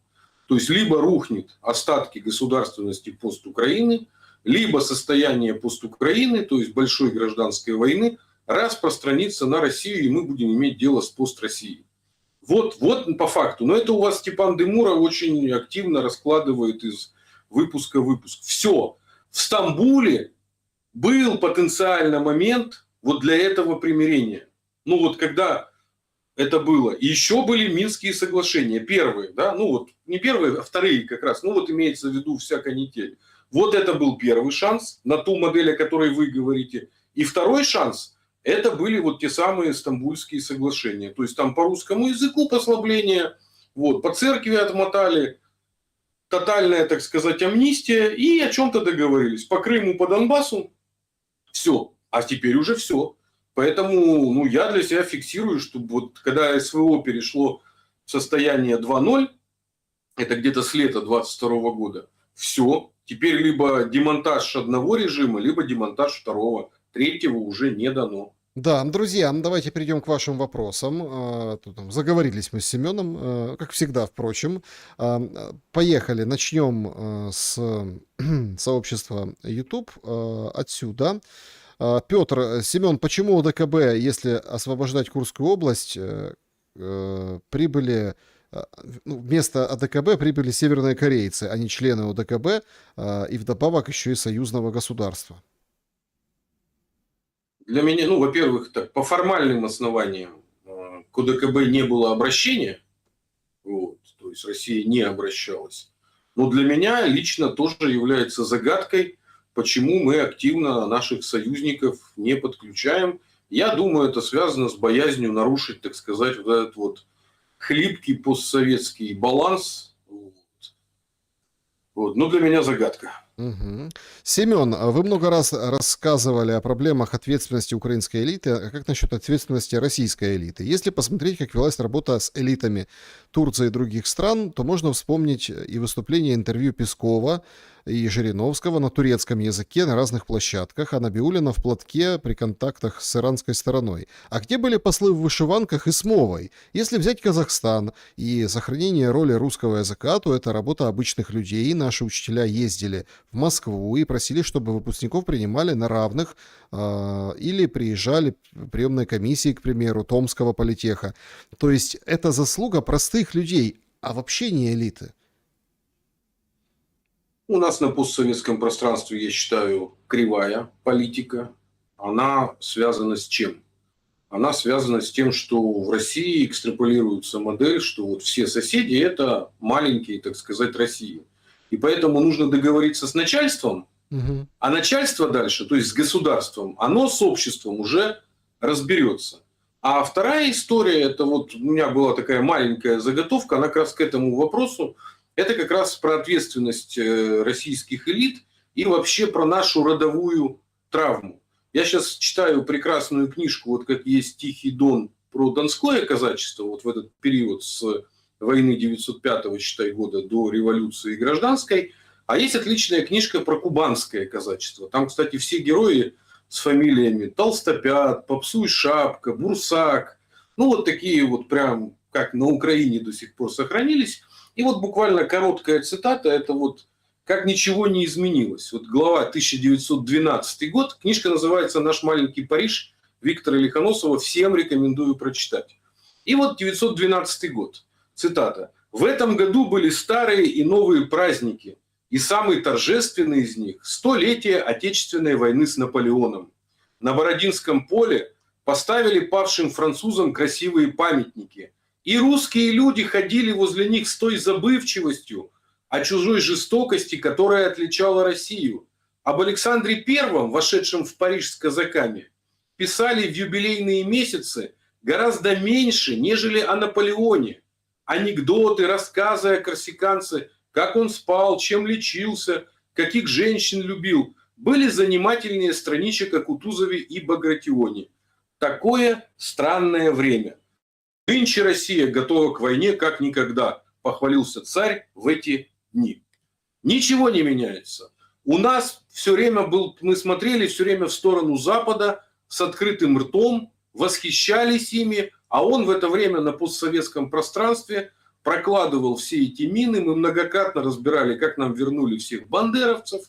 То есть либо рухнет остатки государственности пост-Украины, либо состояние пост-Украины, то есть большой гражданской войны, распространится на Россию, и мы будем иметь дело с пост-Россией. Вот по факту. Но это у вас Степан Демуров очень активно раскладывает из выпуска в выпуск. Все. В Стамбуле был потенциально момент вот для этого примирения. Ну вот когда это было. И еще были Минские соглашения. Первые, да, ну вот не первые, а вторые как раз. Ну вот имеется в виду вся канитель. Вот это был первый шанс на ту модель, о которой вы говорите. И второй шанс – это были вот те самые Стамбульские соглашения. То есть там по русскому языку послабление, вот, по церкви отмотали, тотальная, так сказать, амнистия, и о чем-то договорились. По Крыму, по Донбассу – все. А теперь уже все. Поэтому ну, я для себя фиксирую, что вот когда СВО перешло в состояние 2.0, это где-то с лета 2022 года, все. Теперь либо демонтаж одного режима, либо демонтаж второго. Третьего уже не дано. Да, друзья, давайте перейдем к вашим вопросам. Тут там заговорились мы с Семеном, как всегда, впрочем. Поехали, начнем с сообщества YouTube отсюда. Петр, Семен, почему ОДКБ, если освобождать Курскую область, прибыли, вместо ОДКБ прибыли северные корейцы, а не члены ОДКБ, и вдобавок еще и союзного государства? Для меня, ну, во-первых, так, по формальным основаниям к ОДКБ не было обращения, вот, то есть Россия не обращалась. Но для меня лично тоже является загадкой, почему мы активно наших союзников не подключаем. Я думаю, это связано с боязнью нарушить, так сказать, вот этот вот хлипкий постсоветский баланс. Вот. Ну, для меня загадка. Угу. Семен, вы много раз рассказывали о проблемах ответственности украинской элиты. А как насчет ответственности российской элиты? Если посмотреть, как велась работа с элитами Турции и других стран, то можно вспомнить и выступление, интервью Пескова и Жириновского на турецком языке на разных площадках, а Набиуллина в платке при контактах с иранской стороной. А где были послы в вышиванках и с мовой? Если взять Казахстан и сохранение роли русского языка, то это работа обычных людей. Наши учителя ездили в Москву и просили, чтобы выпускников принимали на равных, или приезжали приемные комиссии, к примеру, Томского политеха. То есть это заслуга простых людей, а вообще не элиты. У нас на постсоветском пространстве, я считаю, кривая политика. Она связана с чем? Она связана с тем, что в России экстраполируется модель, что вот все соседи – это маленькие, так сказать, России. И поэтому нужно договориться с начальством, а начальство дальше, то есть с государством, оно с обществом уже разберется. А вторая история, это вот у меня была такая маленькая заготовка, она как раз к этому вопросу. Это как раз про ответственность российских элит и вообще про нашу родовую травму. Я сейчас читаю прекрасную книжку, вот как есть «Тихий Дон», про донское казачество, вот в этот период с войны 905 считай, года до революции гражданской. А есть отличная книжка про кубанское казачество. Там, кстати, все герои с фамилиями Толстопят, Попсуй Шапка, Бурсак. Ну, вот такие вот прям, как на Украине до сих пор сохранились. И вот буквально короткая цитата, это вот «Как ничего не изменилось». Вот глава 1912 год, книжка называется «Наш маленький Париж» Виктора Лихоносова, всем рекомендую прочитать. И вот 912 год, цитата. «В этом году были старые и новые праздники, и самый торжественный из них – 100-летие Отечественной войны с Наполеоном. На Бородинском поле поставили павшим французам красивые памятники, и русские люди ходили возле них с той забывчивостью о чужой жестокости, которая отличала Россию. Об Александре Первом, вошедшем в Париж с казаками, писали в юбилейные месяцы гораздо меньше, нежели о Наполеоне. Анекдоты, рассказы о корсиканце, как он спал, чем лечился, каких женщин любил, были занимательнее страничек о Кутузове и Багратионе. Такое странное время. Нынче Россия готова к войне как никогда, похвалился царь в эти дни. Ничего не меняется. У нас все время мы смотрели все время в сторону Запада с открытым ртом, восхищались ими, а он в это время на постсоветском пространстве прокладывал все эти мины. Мы многократно разбирали, как нам вернули всех бандеровцев,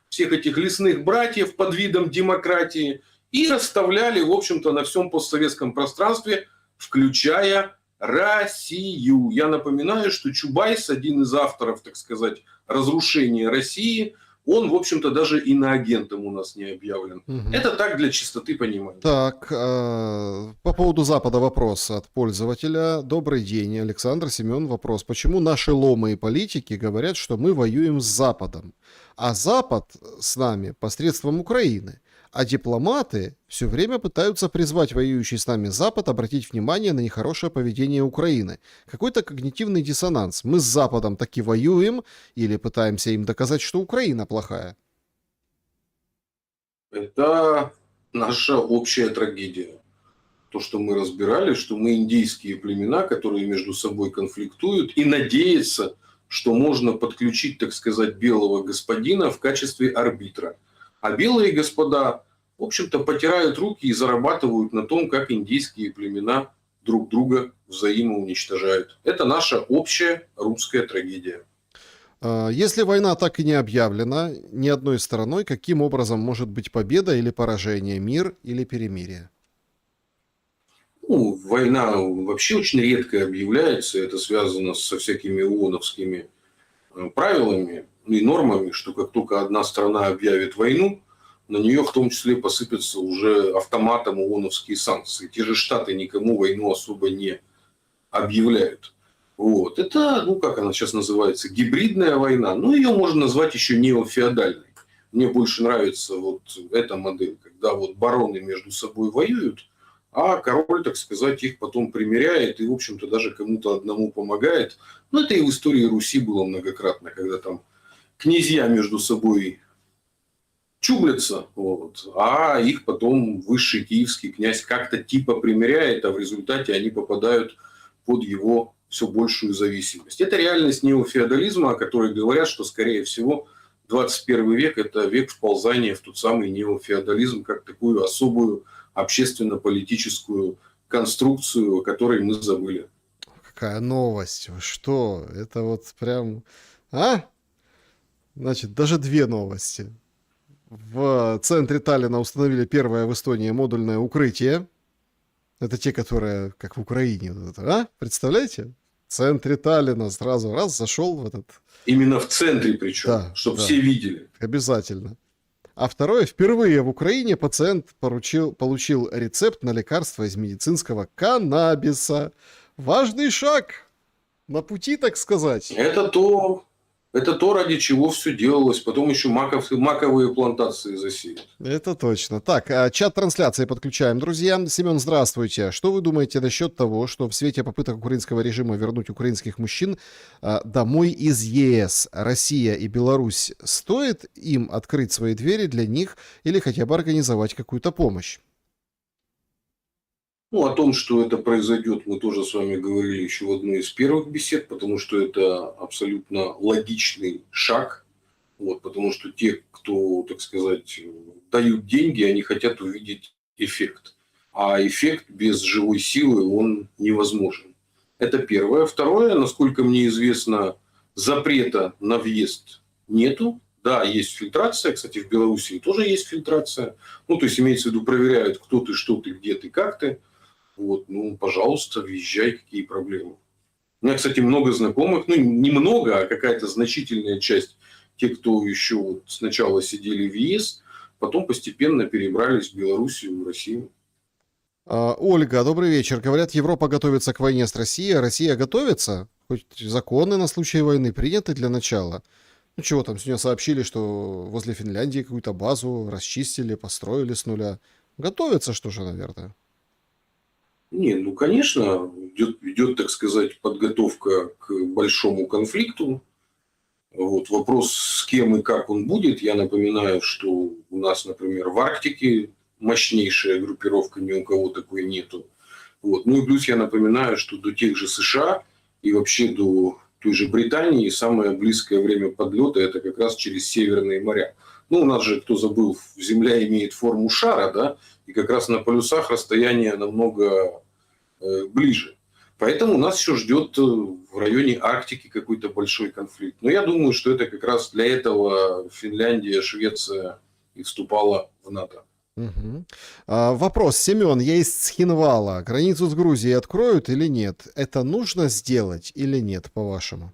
всех этих лесных братьев под видом демократии и расставляли, в общем-то, на всем постсоветском пространстве, включая Россию. Я напоминаю, что Чубайс, один из авторов, так сказать, разрушения России, он, в общем-то, даже иноагентом у нас не объявлен. Угу. Это так для чистоты понимания. Так, по поводу Запада вопрос от пользователя. Добрый день, Александр, Семен. Вопрос. Почему наши ломы и политики говорят, что мы воюем с Западом, а Запад с нами посредством Украины? А дипломаты все время пытаются призвать воюющий с нами Запад обратить внимание на нехорошее поведение Украины. Какой-то когнитивный диссонанс. Мы с Западом таки воюем или пытаемся им доказать, что Украина плохая? Это наша общая трагедия. То, что мы разбирали, что мы индейские племена, которые между собой конфликтуют, и надеяться, что можно подключить, так сказать, белого господина в качестве арбитра. А белые господа, в общем-то, потирают руки и зарабатывают на том, как индейские племена друг друга взаимоуничтожают. Это наша общая русская трагедия. Если война так и не объявлена ни одной стороной, каким образом может быть победа или поражение, мир или перемирие? Ну, война вообще очень редко объявляется. Это связано со всякими ООНовскими правилами и нормами, что как только одна страна объявит войну, на нее в том числе посыпятся уже автоматом ООНовские санкции. Те же Штаты никому войну особо не объявляют. Вот. Это, ну как она сейчас называется, гибридная война. Ну, ее можно назвать еще неофеодальной. Мне больше нравится вот эта модель, когда вот бароны между собой воюют, а король, так сказать, их потом примиряет и, в общем-то, даже кому-то одному помогает. Но это и в истории Руси было многократно, когда там князья между собой чублятся, вот, а их потом высший киевский князь как-то типа примиряет, а в результате они попадают под его все большую зависимость. Это реальность неофеодализма, о которой говорят, что, скорее всего, 21 век – это век вползания в тот самый неофеодализм, как такую особую общественно-политическую конструкцию, о которой мы забыли. Какая новость! Вы что? Это вот прям... Значит, даже две новости. В центре Таллина установили первое в Эстонии модульное укрытие. Это те, которые, как в Украине. Представляете? В центре Таллина сразу раз зашел в этот... Именно в центре причем, да, чтобы все видели. Обязательно. А второе, впервые в Украине пациент получил рецепт на лекарство из медицинского каннабиса. Важный шаг на пути, так сказать. Это то, Это то, ради чего все делалось. Потом еще маковые плантации засеют. Это точно. Так, чат трансляции подключаем, друзья. Семен, здравствуйте. Что вы думаете насчет того, что в свете попыток украинского режима вернуть украинских мужчин домой из ЕС, Россия и Беларусь, стоит им открыть свои двери для них или хотя бы организовать какую-то помощь? Ну, о том, что это произойдет, мы тоже с вами говорили еще в одной из первых бесед, потому что это абсолютно логичный шаг. Вот, потому что те, кто, так сказать, дают деньги, они хотят увидеть эффект. А эффект без живой силы, он невозможен. Это первое. Второе, насколько мне известно, запрета на въезд нету. Да, есть фильтрация. Кстати, в Беларуси тоже есть фильтрация. Ну, то есть, имеется в виду, проверяют, кто ты, что ты, где ты, как ты. Вот, ну, пожалуйста, въезжай, какие проблемы. У меня, кстати, много знакомых, ну, не много, а какая-то значительная часть, те, кто еще вот сначала сидели в ЕС, потом постепенно перебрались в Белоруссию, в Россию. Ольга, добрый вечер. Говорят, Европа готовится к войне с Россией, а Россия готовится? Хоть законы на случай войны приняты для начала? Ну чего там, сегодня сообщили, что возле Финляндии какую-то базу расчистили, построили с нуля. Готовится, что же, наверное. Не, ну, конечно, идет, так сказать, подготовка к большому конфликту. Вот, вопрос, с кем и как он будет. Я напоминаю, что у нас, например, в Арктике мощнейшая группировка, ни у кого такой нету. Вот. Ну и плюс я напоминаю, что до тех же США и вообще до той же Британии самое близкое время подлета это как раз через Северные моря. Ну, у нас же, кто забыл, Земля имеет форму шара, да, и как раз на полюсах расстояние намного ближе. Поэтому нас еще ждет в районе Арктики какой-то большой конфликт. Но я думаю, что это как раз для этого Финляндия, Швеция и вступала в НАТО. Мгм. Вопрос, Семен, я из Цхинвала. Границу с Грузией откроют или нет? Это нужно сделать или нет, по-вашему?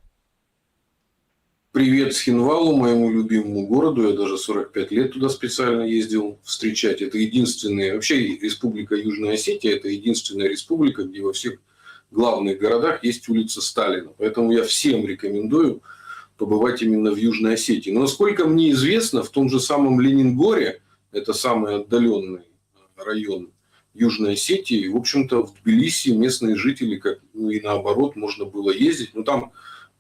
Привет Схинвалу, моему любимому городу. Я даже 45 лет туда специально ездил встречать. Это единственная, вообще республика Южная Осетия, это единственная республика, где во всех главных городах есть улица Сталина. Поэтому я всем рекомендую побывать именно в Южной Осетии. Но насколько мне известно, в том же самом Ленингоре, это самый отдаленный район Южной Осетии, в общем-то, в Тбилиси местные жители, как ну, и наоборот, можно было ездить. Но там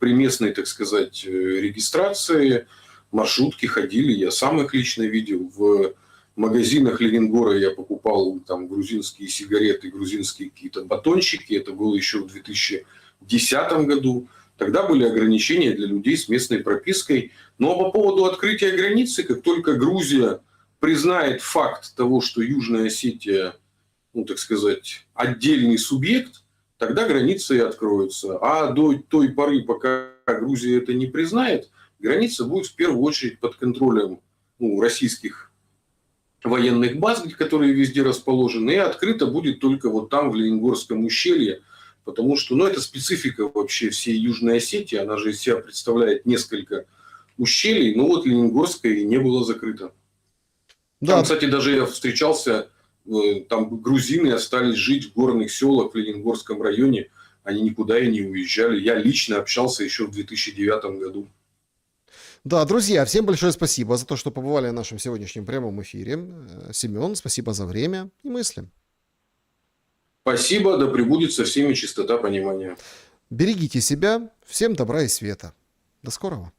при местной, так сказать, регистрации маршрутки ходили, я сам их лично видел. В магазинах Ленингора я покупал там грузинские сигареты, грузинские какие-то батончики. Это было еще в 2010 году. Тогда были ограничения для людей с местной пропиской. Но по поводу открытия границы, как только Грузия признает факт того, что Южная Осетия, ну, так сказать, отдельный субъект, тогда границы и откроются. А до той поры, пока Грузия это не признает, граница будет в первую очередь под контролем ну, российских военных баз, которые везде расположены, и открыто будет только вот там, в Ленингорском ущелье, потому что ну, это специфика вообще всей Южной Осетии, она же из себя представляет несколько ущелий, но вот Ленингорское не было закрыто. Там, Да, кстати, даже я встречался, там грузины остались жить в горных селах в Ленингорском районе, они никуда и не уезжали. Я лично общался еще в 2009 году. да, друзья, всем большое спасибо за то, что побывали в нашем сегодняшнем прямом эфире. Семен, спасибо за время и мысли. Спасибо, да пребудет со всеми чистота понимания. Берегите себя, всем добра и света. До скорого.